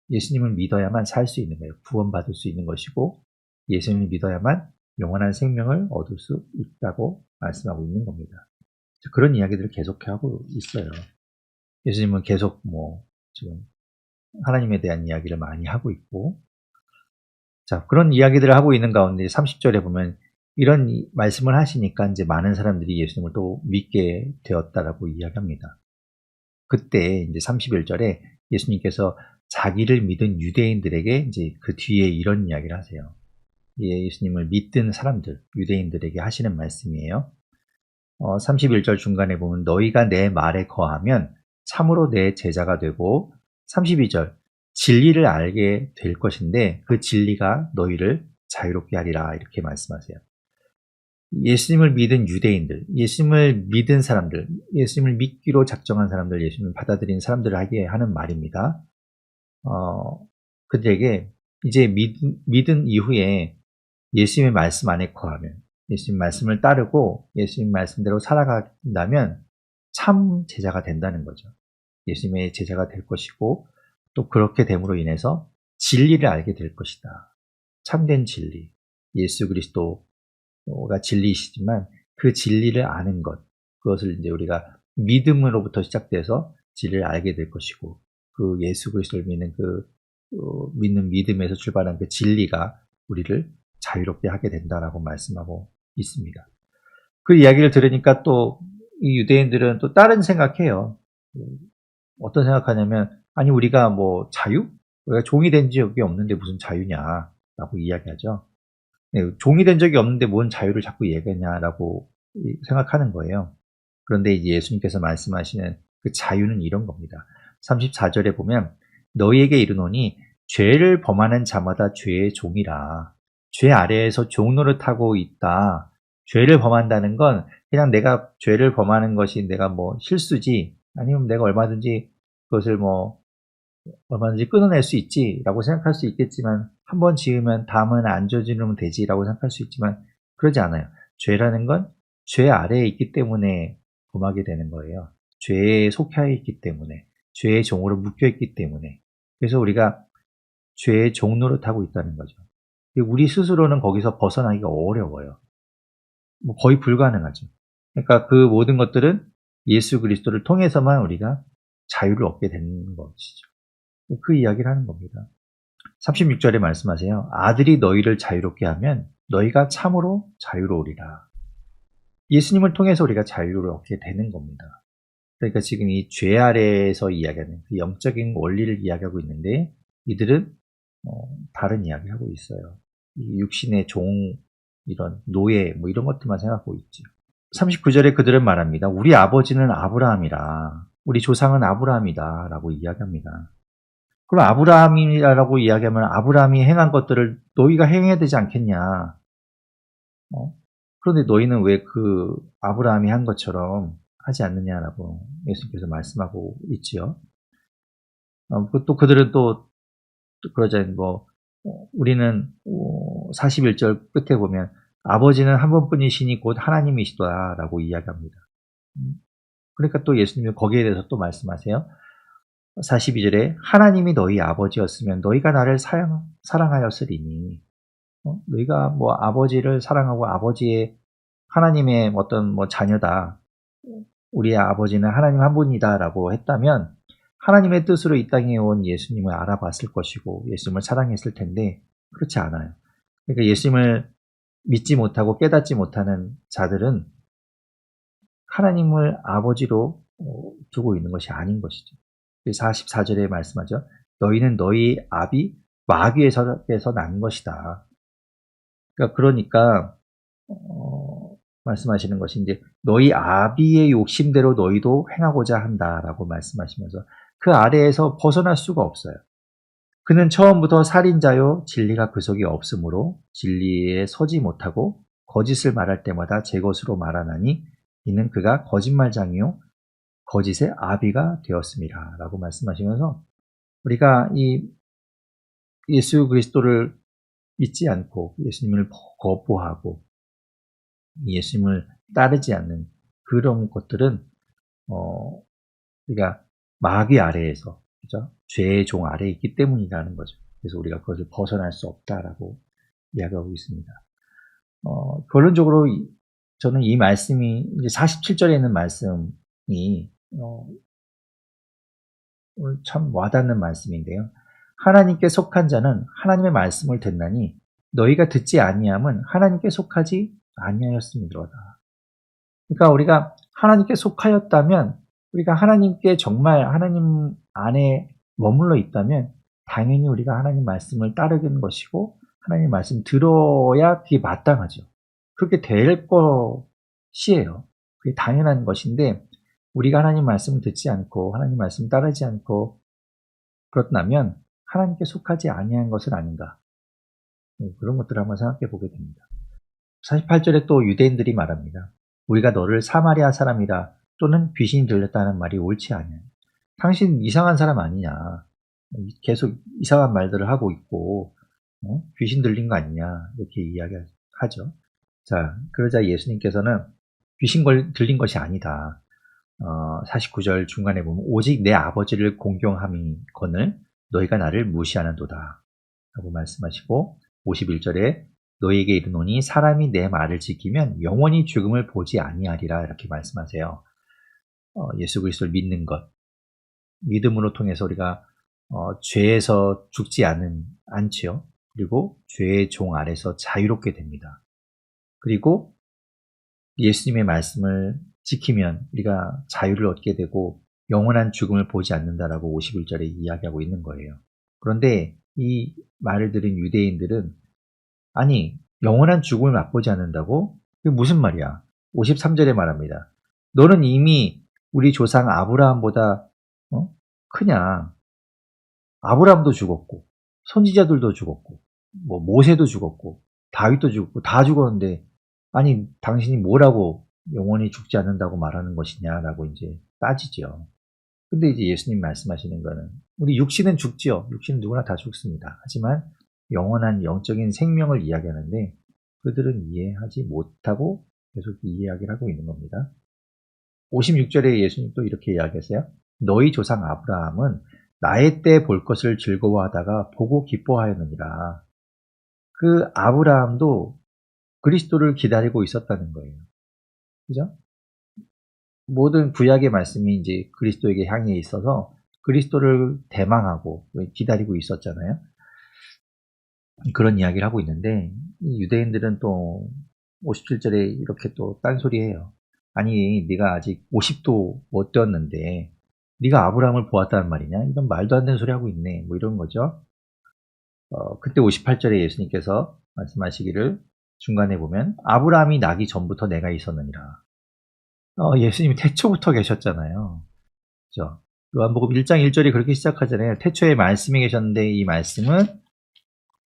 예수님을 믿어야만 살 수 있는 거예요. 구원받을 수 있는 것이고 예수님을 믿어야만 영원한 생명을 얻을 수 있다고 말씀하고 있는 겁니다. 그런 이야기들을 계속하고 있어요. 예수님은 계속 지금 하나님에 대한 이야기를 많이 하고 있고, 자, 그런 이야기들을 하고 있는 가운데 30절에 보면 이런 말씀을 하시니까 이제 많은 사람들이 예수님을 또 믿게 되었다라고 이야기합니다. 그때 이제 31절에 예수님께서 자기를 믿은 유대인들에게 이제 그 뒤에 이런 이야기를 하세요. 예수님을 믿던 사람들, 유대인들에게 하시는 말씀이에요. 31절 중간에 보면 너희가 내 말에 거하면 참으로 내 제자가 되고 32절 진리를 알게 될 것인데 그 진리가 너희를 자유롭게 하리라 이렇게 말씀하세요. 예수님을 믿은 유대인들, 예수님을 믿은 사람들, 예수님을 믿기로 작정한 사람들, 예수님을 받아들인 사람들을 하게 하는 말입니다. 그들에게 이제 믿은 이후에 예수님의 말씀 안에 거하면 예수님 말씀을 따르고 예수님 말씀대로 살아간다면 참 제자가 된다는 거죠. 예수님의 제자가 될 것이고 또 그렇게 됨으로 인해서 진리를 알게 될 것이다. 참된 진리, 예수 그리스도가 진리이시지만 그 진리를 아는 것, 그것을 이제 우리가 믿음으로부터 시작돼서 진리를 알게 될 것이고 그 예수 그리스도를 믿는 믿는 믿음에서 출발한 그 진리가 우리를 자유롭게 하게 된다라고 말씀하고 있습니다. 그 이야기를 들으니까 또 이 유대인들은 또 다른 생각해요. 어떤 생각하냐면 아니 우리가 자유? 우리가 종이 된 적이 없는데 무슨 자유냐라고 이야기하죠. 네, 종이 된 적이 없는데 뭔 자유를 자꾸 얘기하냐라고 생각하는 거예요. 그런데 이제 예수님께서 말씀하시는 그 자유는 이런 겁니다. 34절에 보면 너희에게 이르노니 죄를 범하는 자마다 죄의 종이라. 죄 아래에서 종노릇하고 있다. 죄를 범한다는 건 그냥 내가 죄를 범하는 것이 내가 실수지 아니면 내가 얼마든지 그것을 얼마든지 끊어낼 수 있지라고 생각할 수 있겠지만 한 번 지으면 다음은 안 저지르면 되지라고 생각할 수 있지만 그러지 않아요. 죄라는 건 죄 아래에 있기 때문에 범하게 되는 거예요. 죄에 속해 있기 때문에 죄의 종으로 묶여 있기 때문에 그래서 우리가 죄의 종노릇하고 있다는 거죠. 우리 스스로는 거기서 벗어나기가 어려워요. 거의 불가능하죠. 그러니까 그 모든 것들은 예수 그리스도를 통해서만 우리가 자유를 얻게 되는 것이죠. 그 이야기를 하는 겁니다. 36절에 말씀하세요. 아들이 너희를 자유롭게 하면 너희가 참으로 자유로우리라. 예수님을 통해서 우리가 자유를 얻게 되는 겁니다. 그러니까 지금 이 죄 아래에서 이야기하는 그 영적인 원리를 이야기하고 있는데 이들은 다른 이야기를 하고 있어요. 이 육신의 종, 이런 노예 뭐 이런 것들만 생각하고 있죠. 39절에 그들은 말합니다. 우리 아버지는 아브라함이라. 우리 조상은 아브라함이다 라고 이야기합니다. 그럼 아브라함이라고 이야기하면 아브라함이 행한 것들을 너희가 행해야 되지 않겠냐. 그런데 너희는 왜 그 아브라함이 한 것처럼 하지 않느냐라고 예수님께서 말씀하고 있지요. 또 그들은 또 그러자 우리는 41절 끝에 보면 아버지는 한 번뿐이시니 곧 하나님이시다라고 이야기합니다. 그러니까 또 예수님은 거기에 대해서 또 말씀하세요. 42절에 하나님이 너희 아버지였으면 너희가 나를 사랑하였으리니 너희가 뭐 아버지를 사랑하고 아버지의 하나님의 어떤 자녀다. 우리의 아버지는 하나님 한 분이다라고 했다면 하나님의 뜻으로 이 땅에 온 예수님을 알아봤을 것이고 예수님을 사랑했을 텐데 그렇지 않아요. 그러니까 예수님을 믿지 못하고 깨닫지 못하는 자들은 하나님을 아버지로 두고 있는 것이 아닌 것이죠. 44절에 말씀하죠. 너희는 너희 아비 마귀에서 난 것이다. 그러니까 말씀하시는 것이 이제 너희 아비의 욕심대로 너희도 행하고자 한다라고 말씀하시면서 그 아래에서 벗어날 수가 없어요. 그는 처음부터 살인자요 진리가 그 속에 없으므로 진리에 서지 못하고 거짓을 말할 때마다 제 것으로 말하나니 이는 그가 거짓말장이요 거짓의 아비가 되었습니다. 라고 말씀하시면서 우리가 이 예수 그리스도를 믿지 않고 예수님을 거부하고 예수님을 따르지 않는 그런 것들은 우리가 마귀 아래에서 그죠? 죄의 종 아래에 있기 때문이라는 거죠. 그래서 우리가 그것을 벗어날 수 없다라고 이야기하고 있습니다. 결론적으로 저는 이 말씀이 이제 47절에 있는 말씀이 오늘 참 와닿는 말씀인데요. 하나님께 속한 자는 하나님의 말씀을 듣나니 너희가 듣지 아니함은 하나님께 속하지 아니하였음이로다. 그러니까 우리가 하나님께 속하였다면 우리가 하나님께 정말 하나님 안에 머물러 있다면 당연히 우리가 하나님 말씀을 따르는 것이고 하나님 말씀 들어야 그게 마땅하죠. 그렇게 될 것이에요. 그게 당연한 것인데 우리가 하나님 말씀을 듣지 않고 하나님 말씀 따르지 않고 그렇다면 하나님께 속하지 아니한 것은 아닌가. 그런 것들을 한번 생각해 보게 됩니다. 48절에 또 유대인들이 말합니다. 우리가 너를 사마리아 사람이라 또는 귀신이 들렸다는 말이 옳지 않냐. 당신 이상한 사람 아니냐. 계속 이상한 말들을 하고 있고 귀신 들린 거 아니냐 이렇게 이야기하죠. 자, 그러자 예수님께서는 귀신 들린 것이 아니다. 49절 중간에 보면 오직 내 아버지를 공경함이거늘 너희가 나를 무시하는도다 라고 말씀하시고 51절에 너희에게 이르노니 사람이 내 말을 지키면 영원히 죽음을 보지 아니하리라 이렇게 말씀하세요. 예수 그리스도를 믿는 것, 믿음으로 통해서 우리가 죄에서 죽지 않지요. 그리고 죄의 종 아래서 자유롭게 됩니다. 그리고 예수님의 말씀을 지키면 우리가 자유를 얻게 되고 영원한 죽음을 보지 않는다라고 51절에 이야기하고 있는 거예요. 그런데 이 말을 들은 유대인들은 아니 영원한 죽음을 맛보지 않는다고? 그게 무슨 말이야? 53절에 말합니다. 너는 이미 우리 조상 아브라함보다 크냐? 아브라함도 죽었고 선지자들도 죽었고 모세도 죽었고 다윗도 죽었고 다 죽었는데 아니 당신이 뭐라고 영원히 죽지 않는다고 말하는 것이냐라고 이제 따지죠. 근데 이제 예수님 말씀하시는 거는 우리 육신은 죽지요. 육신은 누구나 다 죽습니다. 하지만 영원한 영적인 생명을 이야기하는데 그들은 이해하지 못하고 계속 이 이야기를 하고 있는 겁니다. 56절에 예수님 또 이렇게 이야기하세요. 너희 조상 아브라함은 나의 때 볼 것을 즐거워하다가 보고 기뻐하였느니라. 그 아브라함도 그리스도를 기다리고 있었다는 거예요. 그죠? 모든 구약의 말씀이 이제 그리스도에게 향해 있어서 그리스도를 대망하고 기다리고 있었잖아요. 그런 이야기를 하고 있는데 이 유대인들은 또 57절에 이렇게 또 딴소리해요. 아니 네가 아직 50도 못 되었는데 네가 아브라함을 보았다는 말이냐? 이런 말도 안 되는 소리 하고 있네. 뭐 이런 거죠. 그때 58절에 예수님께서 말씀하시기를 중간에 보면 아브라함이 나기 전부터 내가 있었느니라. 예수님이 태초부터 계셨잖아요. 그죠? 요한복음 1장 1절이 그렇게 시작하잖아요. 태초에 말씀이 계셨는데 이 말씀은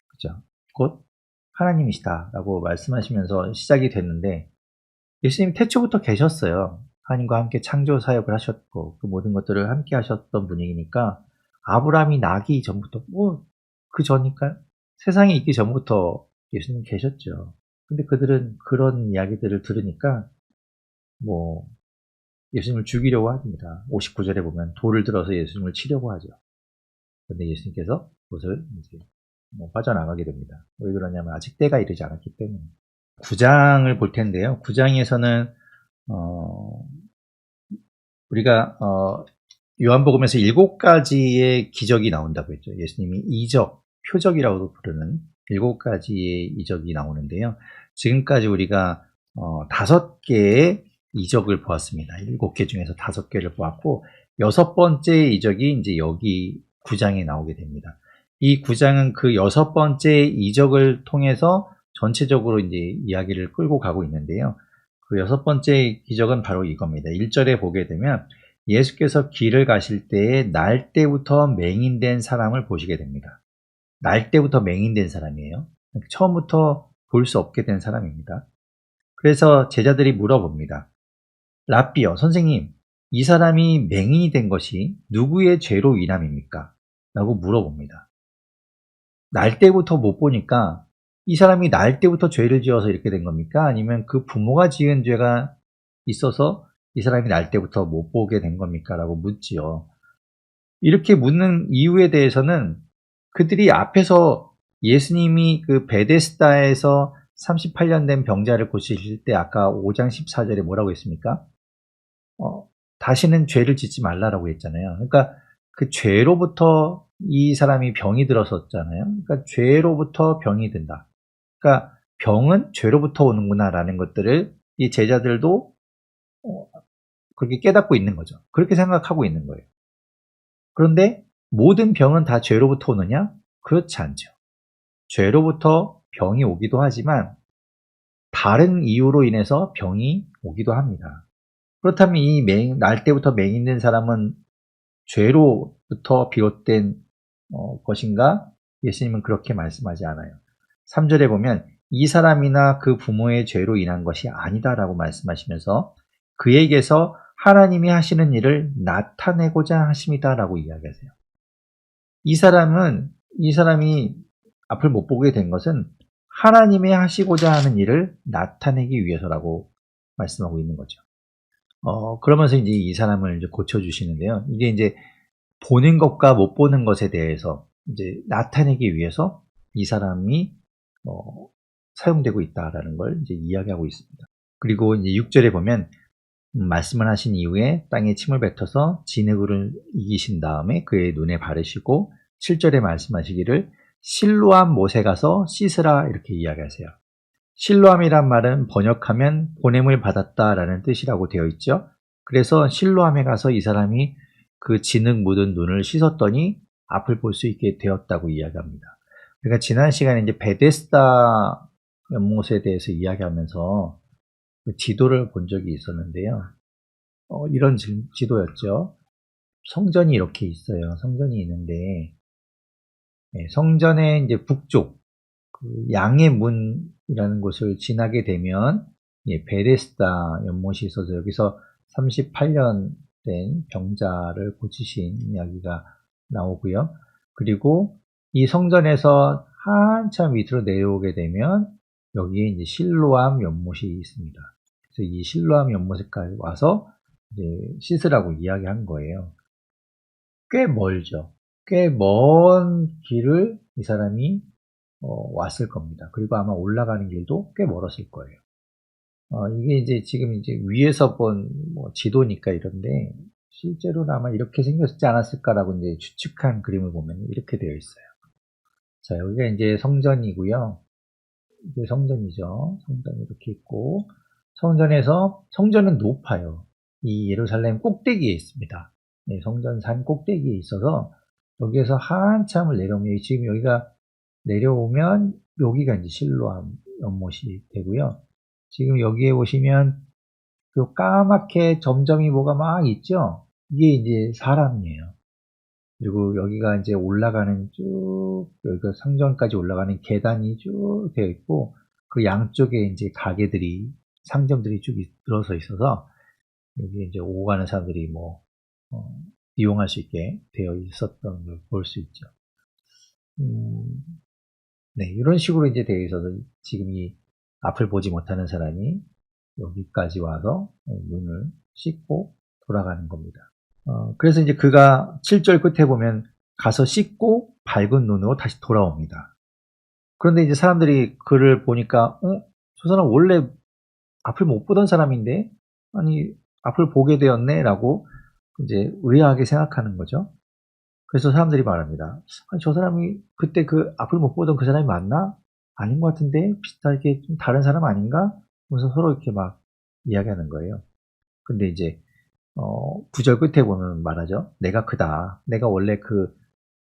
그죠? 곧 하나님이시다라고 말씀하시면서 시작이 됐는데 예수님 태초부터 계셨어요. 하나님과 함께 창조 사역을 하셨고 그 모든 것들을 함께 하셨던 분이니까 아브라함이 나기 전부터 그 전이니까 세상에 있기 전부터 예수님 계셨죠. 근데 그들은 그런 이야기들을 들으니까 뭐 예수님을 죽이려고 합니다. 59절에 보면 돌을 들어서 예수님을 치려고 하죠. 근데 예수님께서 그것을 이제 빠져나가게 됩니다. 왜 그러냐면 아직 때가 이르지 않았기 때문에. 9장을 볼 텐데요. 9장에서는 우리가 요한복음에서 7가지의 기적이 나온다고 했죠. 예수님이 이적, 표적이라고도 부르는 7가지의 이적이 나오는데요. 지금까지 우리가 5개의 이적을 보았습니다. 7개 중에서 5개를 보았고 6번째 이적이 이제 여기 9장에 나오게 됩니다. 이 9장은 그 6번째 이적을 통해서 전체적으로 이제 이야기를 끌고 가고 있는데요. 그 6번째 기적은 바로 이겁니다. 1절에 보게 되면 예수께서 길을 가실 때에 날 때부터 맹인된 사람을 보시게 됩니다. 날 때부터 맹인된 사람이에요. 처음부터 볼 수 없게 된 사람입니다. 그래서 제자들이 물어봅니다. 랍비여, 선생님, 이 사람이 맹인이 된 것이 누구의 죄로 인함입니까? 라고 물어봅니다. 날 때부터 못 보니까 이 사람이 날 때부터 죄를 지어서 이렇게 된 겁니까? 아니면 그 부모가 지은 죄가 있어서 이 사람이 날 때부터 못 보게 된 겁니까? 라고 묻지요. 이렇게 묻는 이유에 대해서는 그들이 앞에서 예수님이 그 베데스다에서 38년 된 병자를 고치실 때 아까 5장 14절에 뭐라고 했습니까? 다시는 죄를 짓지 말라라고 했잖아요. 그러니까 그 죄로부터 이 사람이 병이 들었었잖아요. 그러니까 죄로부터 병이 든다. 그러니까 병은 죄로부터 오는구나라는 것들을 이 제자들도 그렇게 깨닫고 있는 거죠. 그렇게 생각하고 있는 거예요. 그런데 모든 병은 다 죄로부터 오느냐? 그렇지 않죠. 죄로부터 병이 오기도 하지만 다른 이유로 인해서 병이 오기도 합니다. 그렇다면 이 날 때부터 맹인된 사람은 죄로부터 비롯된 것인가? 예수님은 그렇게 말씀하지 않아요. 3절에 보면 이 사람이나 그 부모의 죄로 인한 것이 아니다라고 말씀하시면서 그에게서 하나님이 하시는 일을 나타내고자 하심이다라고 이야기하세요. 이 사람이 앞을 못 보게 된 것은 하나님이 하시고자 하는 일을 나타내기 위해서라고 말씀하고 있는 거죠. 그러면서 이제 이 사람을 이제 고쳐주시는데요. 이게 이제 보는 것과 못 보는 것에 대해서 이제 나타내기 위해서 이 사람이 사용되고 있다라는 걸 이제 이야기하고 있습니다. 그리고 이제 6절에 보면 말씀을 하신 이후에 땅에 침을 뱉어서 진흙을 이기신 다음에 그의 눈에 바르시고 7절에 말씀하시기를 실로암 못에 가서 씻으라 이렇게 이야기하세요. 실로암이란 말은 번역하면 보냄을 받았다라는 뜻이라고 되어 있죠. 그래서 실로암에 가서 이 사람이 그 진흙 묻은 눈을 씻었더니 앞을 볼 수 있게 되었다고 이야기합니다. 그러니까 지난 시간에 이제 베데스다 연못에 대해서 이야기하면서 그 지도를 본 적이 있었는데요. 이런 지도였죠. 성전이 이렇게 있어요. 성전이 있는데 성전의 이제 북쪽 그 양의 문이라는 곳을 지나게 되면 베데스다 연못이 있어서 여기서 38년 된 병자를 고치신 이야기가 나오고요. 그리고 이 성전에서 한참 밑으로 내려오게 되면 여기에 이제 실로암 연못이 있습니다. 그래서 이 실로암 연못에까지 와서 이제 씻으라고 이야기한 거예요. 꽤 멀죠. 꽤 먼 길을 이 사람이 왔을 겁니다. 그리고 아마 올라가는 길도 꽤 멀었을 거예요. 이게 이제 지금 이제 위에서 본 뭐 지도니까 이런데, 실제로는 아마 이렇게 생겼지 않았을까라고 이제 추측한 그림을 보면 이렇게 되어 있어요. 자, 여기가 이제 성전이고요. 이게 성전이죠. 성전이 이렇게 있고, 성전은 높아요. 이 예루살렘 꼭대기에 있습니다. 네, 성전 산 꼭대기에 있어서 여기에서 한참을 내려오면, 지금 여기가 내려오면 여기가 이제 실로암 연못이 되고요. 지금 여기에 보시면 그 까맣게 점점이 뭐가 막 있죠? 이게 이제 사람이에요. 그리고 여기가 이제 올라가는 여기가 상전까지 올라가는 계단이 쭉 되어 있고, 그 양쪽에 이제 가게들이, 상점들이 쭉 들어서 있어서, 여기 이제 오고 가는 사람들이 어, 이용할 수 있게 되어 있었던 걸 볼 수 있죠. 네, 이런 식으로 이제 되어 있어서 지금 이 앞을 보지 못하는 사람이 여기까지 와서 눈을 씻고 돌아가는 겁니다. 그래서 이제 그가 7절 끝에 보면 가서 씻고 밝은 눈으로 다시 돌아옵니다. 그런데 이제 사람들이 그를 보니까, 저 사람 원래 앞을 못 보던 사람인데, 아니, 앞을 보게 되었네? 라고 이제 의아하게 생각하는 거죠. 그래서 사람들이 말합니다. 아니, 저 사람이 그때 그 앞을 못 보던 그 사람이 맞나? 아닌 것 같은데? 비슷하게 좀 다른 사람 아닌가? 그래서 서로 이렇게 막 이야기하는 거예요. 근데 이제 9절 끝에 보면 말하죠. 내가 그다. 내가 원래 그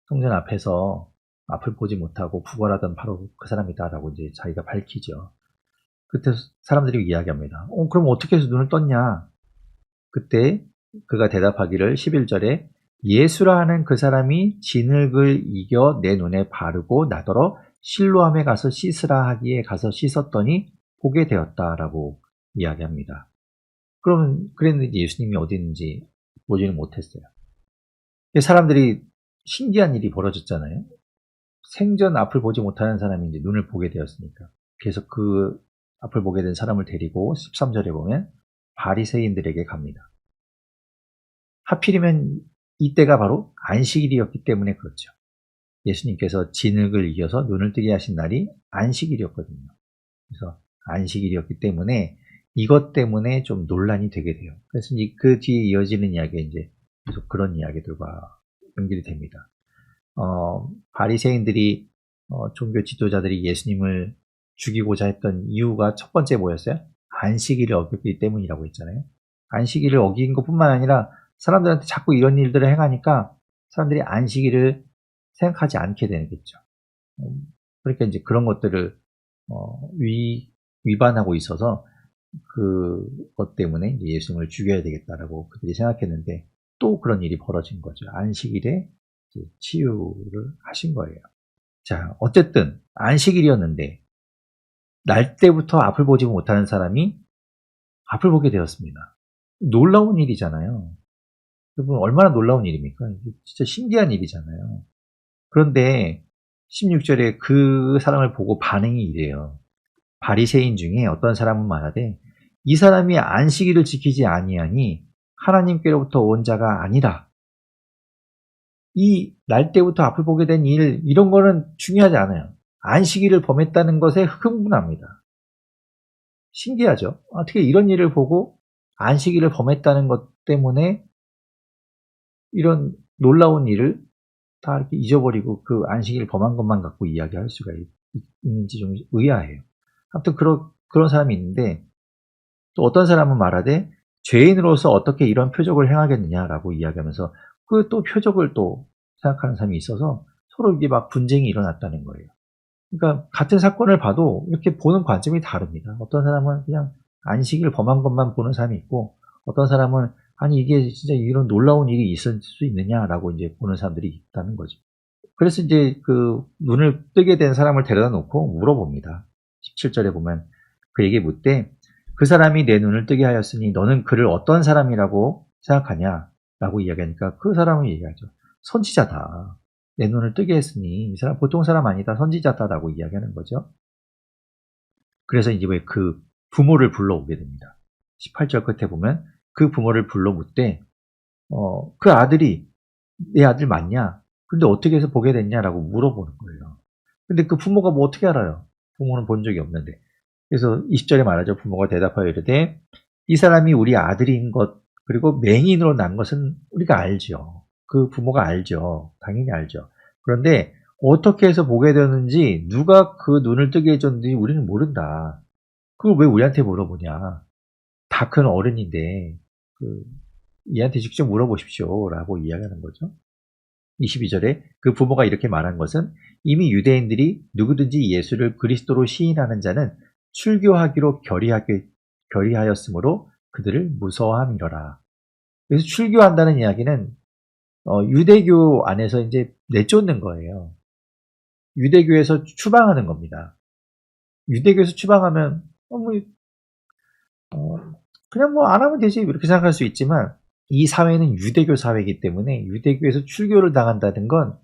성전 앞에서 앞을 보지 못하고 구걸하던 바로 그 사람이다라고 이제 자기가 밝히죠. 그때 사람들이 이야기합니다. 그럼 어떻게 해서 눈을 떴냐? 그때 그가 대답하기를 11절에 예수라 하는 그 사람이 진흙을 이겨 내 눈에 바르고 나더러 실로암에 가서 씻으라 하기에 가서 씻었더니 보게 되었다라고 이야기합니다. 그러면 그랬는지 예수님이 어디 있는지 보지는 못했어요. 사람들이 신기한 일이 벌어졌잖아요. 생전 앞을 보지 못하는 사람이 이제 눈을 보게 되었으니까. 그래서 그 앞을 보게 된 사람을 데리고 13절에 보면 바리새인들에게 갑니다. 하필이면 이때가 바로 안식일이었기 때문에 그렇죠. 예수님께서 진흙을 이겨서 눈을 뜨게 하신 날이 안식일이었거든요. 그래서 안식일이었기 때문에 이것 때문에 좀 논란이 되게 돼요. 그래서 그 뒤에 이어지는 이야기가 이제 계속 그런 이야기들과 연결이 됩니다. 바리새인들이 종교 지도자들이 예수님을 죽이고자 했던 이유가 첫 번째 뭐였어요? 안식일을 어겼기 때문이라고 했잖아요. 안식일을 어긴 것뿐만 아니라 사람들한테 자꾸 이런 일들을 행하니까 사람들이 안식일을 생각하지 않게 되겠죠. 그러니까 이제 그런 것들을 위반하고 있어서 그것 때문에 예수님을 죽여야 되겠다라고 그들이 생각했는데 또 그런 일이 벌어진 거죠. 안식일에 치유를 하신 거예요. 자, 어쨌든 안식일이었는데 날 때부터 앞을 보지 못하는 사람이 앞을 보게 되었습니다. 놀라운 일이잖아요. 여러분, 얼마나 놀라운 일입니까? 진짜 신기한 일이잖아요. 그런데 16절에 그 사람을 보고 반응이 이래요. 바리새인 중에 어떤 사람은 말하되 이 사람이 안식일을 지키지 아니하니 하나님께로부터 온 자가 아니라. 이 날 때부터 앞을 보게 된 일, 이런 거는 중요하지 않아요. 안식일을 범했다는 것에 흥분합니다. 신기하죠? 어떻게 이런 일을 보고 안식일을 범했다는 것 때문에 이런 놀라운 일을 다 이렇게 잊어버리고 그 안식일을 범한 것만 갖고 이야기할 수가 있는지 좀 의아해요. 아무튼 그런 사람이 있는데, 또 어떤 사람은 말하되 죄인으로서 어떻게 이런 표적을 행하겠느냐라고 이야기하면서 그 또 표적을 또 생각하는 사람이 있어서 서로 이게 막 분쟁이 일어났다는 거예요. 그러니까 같은 사건을 봐도 이렇게 보는 관점이 다릅니다. 어떤 사람은 그냥 안식일 범한 것만 보는 사람이 있고, 어떤 사람은 아니 이게 진짜 이런 놀라운 일이 있을 수 있느냐라고 이제 보는 사람들이 있다는 거죠. 그래서 이제 그 눈을 뜨게 된 사람을 데려다 놓고 물어봅니다. 17절에 보면 그에게 묻되 그 사람이 내 눈을 뜨게 하였으니 너는 그를 어떤 사람이라고 생각하냐? 라고 이야기하니까 그 사람은 얘기하죠. 선지자다. 내 눈을 뜨게 했으니 이 사람 보통 사람 아니다. 선지자다라고 이야기하는 거죠. 그래서 이제 왜 그 부모를 불러오게 됩니다. 18절 끝에 보면 그 부모를 불러 묻되 그 아들이 내 아들 맞냐? 근데 어떻게 해서 보게 됐냐라고 물어보는 거예요. 근데 그 부모가 뭐 어떻게 알아요? 부모는 본 적이 없는데. 그래서 20절에 말하죠. 부모가 대답하여 이르되 이 사람이 우리 아들인 것 그리고 맹인으로 난 것은 우리가 알죠. 그 부모가 알죠. 당연히 알죠. 그런데 어떻게 해서 보게 되는지 누가 그 눈을 뜨게 해줬는지 우리는 모른다. 그걸 왜 우리한테 물어보냐. 다 큰 어른인데 얘한테 직접 물어보십시오 라고 이야기하는 거죠. 22절에 그 부모가 이렇게 말한 것은 이미 유대인들이 누구든지 예수를 그리스도로 시인하는 자는 출교하기로 결의하였으므로 그들을 무서워함이러라. 그래서 출교한다는 이야기는 유대교 안에서 이제 내쫓는 거예요. 유대교에서 추방하는 겁니다. 유대교에서 추방하면 그냥 뭐 안 하면 되지 이렇게 생각할 수 있지만 이 사회는 유대교 사회이기 때문에 유대교에서 출교를 당한다는 건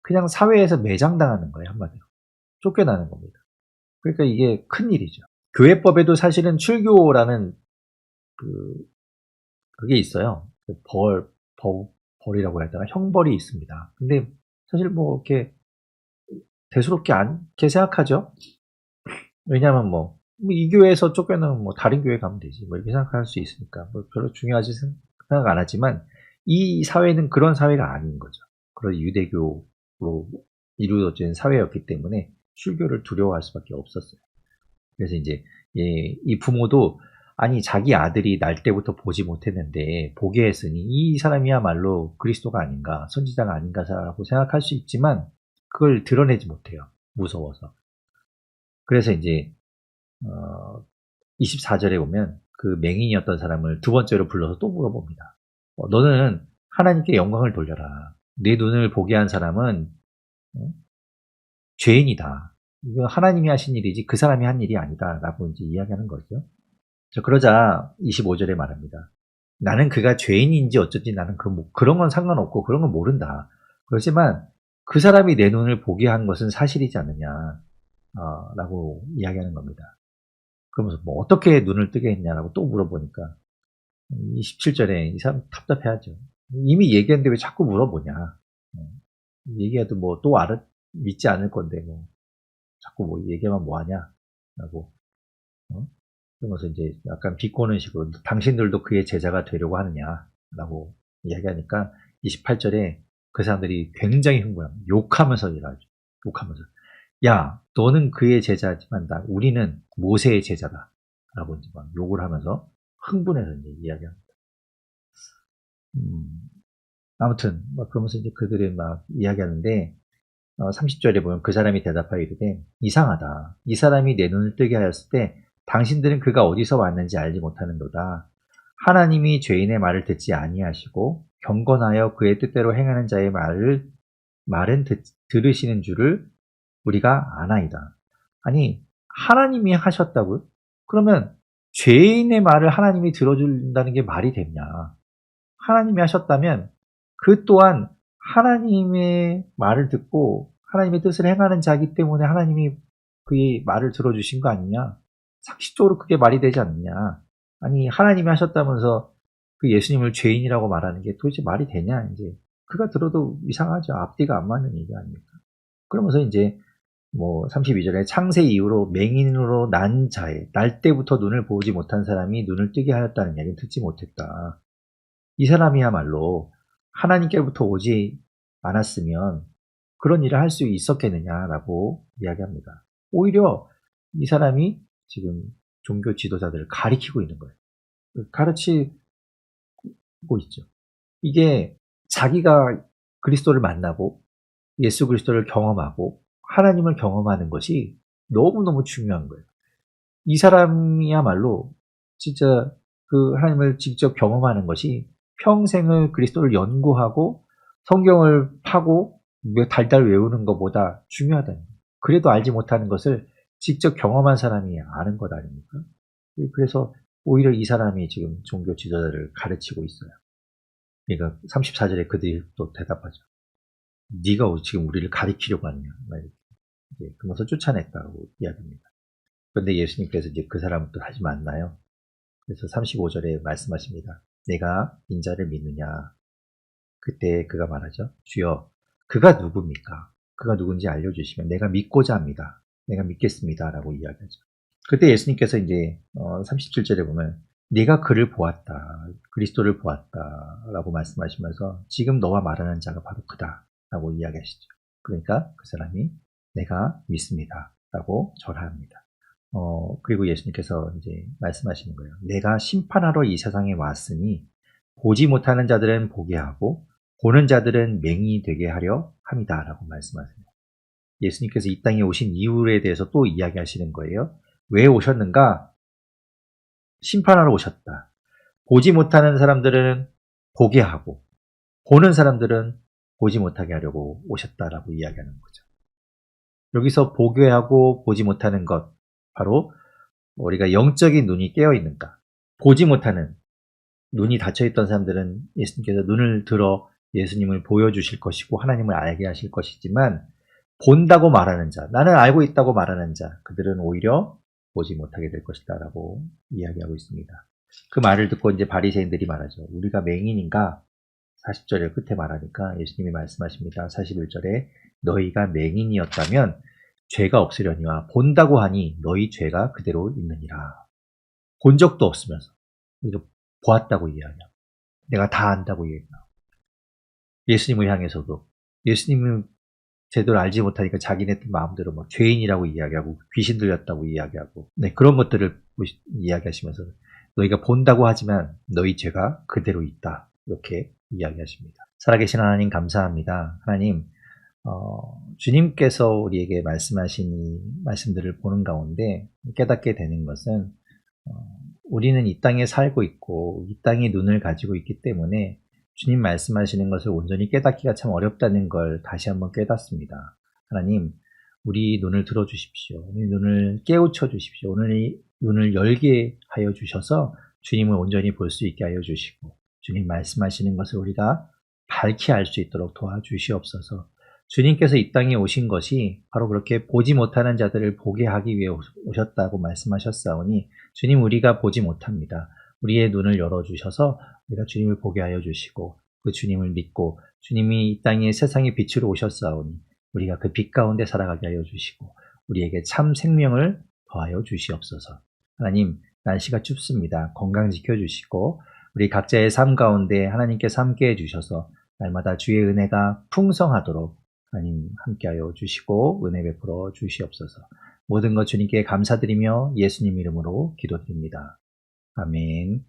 그냥 사회에서 매장당하는 거예요. 한마디로. 쫓겨나는 겁니다. 그러니까 이게 큰일이죠. 교회법에도 사실은 출교라는 그게 있어요. 벌이라고 해야 되나? 형벌이 있습니다. 근데 사실 뭐 이렇게 대수롭지 않게 생각하죠. 왜냐하면 이 교회에서 쫓겨나면 다른 교회 가면 되지. 이렇게 생각할 수 있으니까. 별로 중요하지 생각 안 하지만 이 사회는 그런 사회가 아닌 거죠. 그런 유대교로 이루어진 사회였기 때문에 출교를 두려워할 수밖에 없었어요. 그래서 이제 이 부모도 아니 자기 아들이 날 때부터 보지 못했는데 보게 했으니 이 사람이야말로 그리스도가 아닌가 선지자가 아닌가라고 생각할 수 있지만 그걸 드러내지 못해요. 무서워서. 그래서 이제 24절에 보면 그 맹인이었던 사람을 두 번째로 불러서 또 물어봅니다. 너는 하나님께 영광을 돌려라. 내 눈을 보게 한 사람은 죄인이다. 이거 하나님이 하신 일이지 그 사람이 한 일이 아니다. 라고 이제 이야기하는 거죠. 그러자 25절에 말합니다. 나는 그가 죄인인지 어쩐지 나는 그런 건 상관없고 그런 건 모른다. 그렇지만 그 사람이 내 눈을 보게 한 것은 사실이지 않느냐. 라고 이야기하는 겁니다. 그러면서 어떻게 눈을 뜨게 했냐라고 또 물어보니까 27절에 이 사람 답답해하죠. 이미 얘기했는데 왜 자꾸 물어보냐. 얘기해도 또 믿지 않을 건데 자꾸 얘기하면 뭐하냐 라고 그러면서 이제 약간 비꼬는 식으로 당신들도 그의 제자가 되려고 하느냐 라고 이야기하니까 28절에 그 사람들이 굉장히 흥분합니다. 욕하면서 일하죠. 욕하면서 야 너는 그의 제자지만 우리는 모세의 제자다 라고 이제 막 욕을 하면서 흥분해서 이제 이야기합니다. 아무튼 그러면서 이제 그들이 막 이야기하는데 30절에 보면 그 사람이 대답하여 이르되 이상하다. 이 사람이 내 눈을 뜨게 하였을 때 당신들은 그가 어디서 왔는지 알지 못하는도다. 하나님이 죄인의 말을 듣지 아니하시고 경건하여 그의 뜻대로 행하는 자의 말은 들으시는 줄을 우리가 아나이다. 아니 하나님이 하셨다고요? 그러면 죄인의 말을 하나님이 들어준다는 게 말이 되냐? 하나님이 하셨다면 그 또한 하나님의 말을 듣고 하나님의 뜻을 행하는 자이기 때문에 하나님이 그의 말을 들어주신 거 아니냐? 상식적으로 그게 말이 되지 않느냐? 아니 하나님이 하셨다면서 그 예수님을 죄인이라고 말하는 게 도대체 말이 되냐? 이제 그가 들어도 이상하죠. 앞뒤가 안 맞는 얘기 아닙니까? 그러면서 이제 32절에 창세 이후로 맹인으로 난 자에 날 때부터 눈을 보지 못한 사람이 눈을 뜨게 하였다는 얘기는 듣지 못했다. 이 사람이야말로 하나님께로부터 오지 않았으면 그런 일을 할 수 있었겠느냐라고 이야기합니다. 오히려 이 사람이 지금 종교 지도자들을 가리키고 있는 거예요. 가르치고 있죠. 이게 자기가 그리스도를 만나고 예수 그리스도를 경험하고 하나님을 경험하는 것이 너무너무 중요한 거예요. 이 사람이야말로 진짜 그 하나님을 직접 경험하는 것이 평생을 그리스도를 연구하고 성경을 파고 달달 외우는 것보다 중요하다는 거예요. 그래도 알지 못하는 것을 직접 경험한 사람이 아는 것 아닙니까? 그래서 오히려 이 사람이 지금 종교 지도자를 가르치고 있어요. 그러니까 34절에 그들이 또 대답하죠. 네가 지금 우리를 가리키려고 하느냐. 그러면서 쫓아냈다고 이야기합니다. 그런데 예수님께서 이제 그 사람을 또 다시 만나요. 그래서 35절에 말씀하십니다. 내가 인자를 믿느냐. 그때 그가 말하죠. 주여 그가 누굽니까? 그가 누군지 알려주시면 내가 믿고자 합니다. 내가 믿겠습니다. 라고 이야기하죠. 그때 예수님께서 이제 37절에 보면 네가 그를 보았다. 그리스도를 보았다. 라고 말씀하시면서 지금 너와 말하는 자가 바로 그다. 라고 이야기하시죠. 그러니까 그 사람이 내가 믿습니다. 라고 절하합니다. 그리고 예수님께서 이제 말씀하시는 거예요. 내가 심판하러 이 세상에 왔으니 보지 못하는 자들은 보게 하고 보는 자들은 맹인이 되게 하려 함이다. 라고 말씀하세요. 예수님께서 이 땅에 오신 이유에 대해서 또 이야기하시는 거예요. 왜 오셨는가? 심판하러 오셨다. 보지 못하는 사람들은 보게 하고 보는 사람들은 보지 못하게 하려고 오셨다라고 이야기하는 거죠. 여기서 보게 하고 보지 못하는 것, 바로 우리가 영적인 눈이 깨어 있는가. 보지 못하는, 눈이 닫혀있던 사람들은 예수님께서 눈을 들어 예수님을 보여주실 것이고 하나님을 알게 하실 것이지만 본다고 말하는 자, 나는 알고 있다고 말하는 자, 그들은 오히려 보지 못하게 될 것이다 라고 이야기하고 있습니다. 그 말을 듣고 이제 바리새인들이 말하죠. 우리가 맹인인가? 40절에 끝에 말하니까 예수님이 말씀하십니다. 41절에 너희가 맹인이었다면 죄가 없으려니와 본다고 하니 너희 죄가 그대로 있느니라. 본 적도 없으면서 보았다고 이야기하고 내가 다 안다고 이야기하고 예수님을 향해서도 예수님은 제대로 알지 못하니까 자기네들 마음대로 뭐 죄인이라고 이야기하고 귀신 들렸다고 이야기하고 그런 것들을 이야기하시면서 너희가 본다고 하지만 너희 죄가 그대로 있다. 이렇게 이야기하십니다. 살아계신 하나님 감사합니다. 하나님 주님께서 우리에게 말씀하신 이 말씀들을 보는 가운데 깨닫게 되는 것은 우리는 이 땅에 살고 있고 이 땅에 눈을 가지고 있기 때문에 주님 말씀하시는 것을 온전히 깨닫기가 참 어렵다는 걸 다시 한번 깨닫습니다. 하나님, 우리 눈을 들어주십시오. 우리 눈을 깨우쳐 주십시오. 오늘 이 눈을 열게 하여 주셔서 주님을 온전히 볼 수 있게 하여 주시고 주님 말씀하시는 것을 우리가 밝히 알 수 있도록 도와주시옵소서. 주님께서 이 땅에 오신 것이 바로 그렇게 보지 못하는 자들을 보게 하기 위해 오셨다고 말씀하셨사오니 주님 우리가 보지 못합니다. 우리의 눈을 열어주셔서 우리가 주님을 보게 하여 주시고 그 주님을 믿고 주님이 이 땅에 세상의 빛으로 오셨사오니 우리가 그 빛 가운데 살아가게 하여 주시고 우리에게 참 생명을 더하여 주시옵소서. 하나님, 날씨가 춥습니다. 건강 지켜주시고 우리 각자의 삶 가운데 하나님께서 함께 해주셔서 날마다 주의 은혜가 풍성하도록 하나님 함께하여 주시고 은혜 베풀어 주시옵소서. 모든 것 주님께 감사드리며 예수님 이름으로 기도드립니다. 아멘.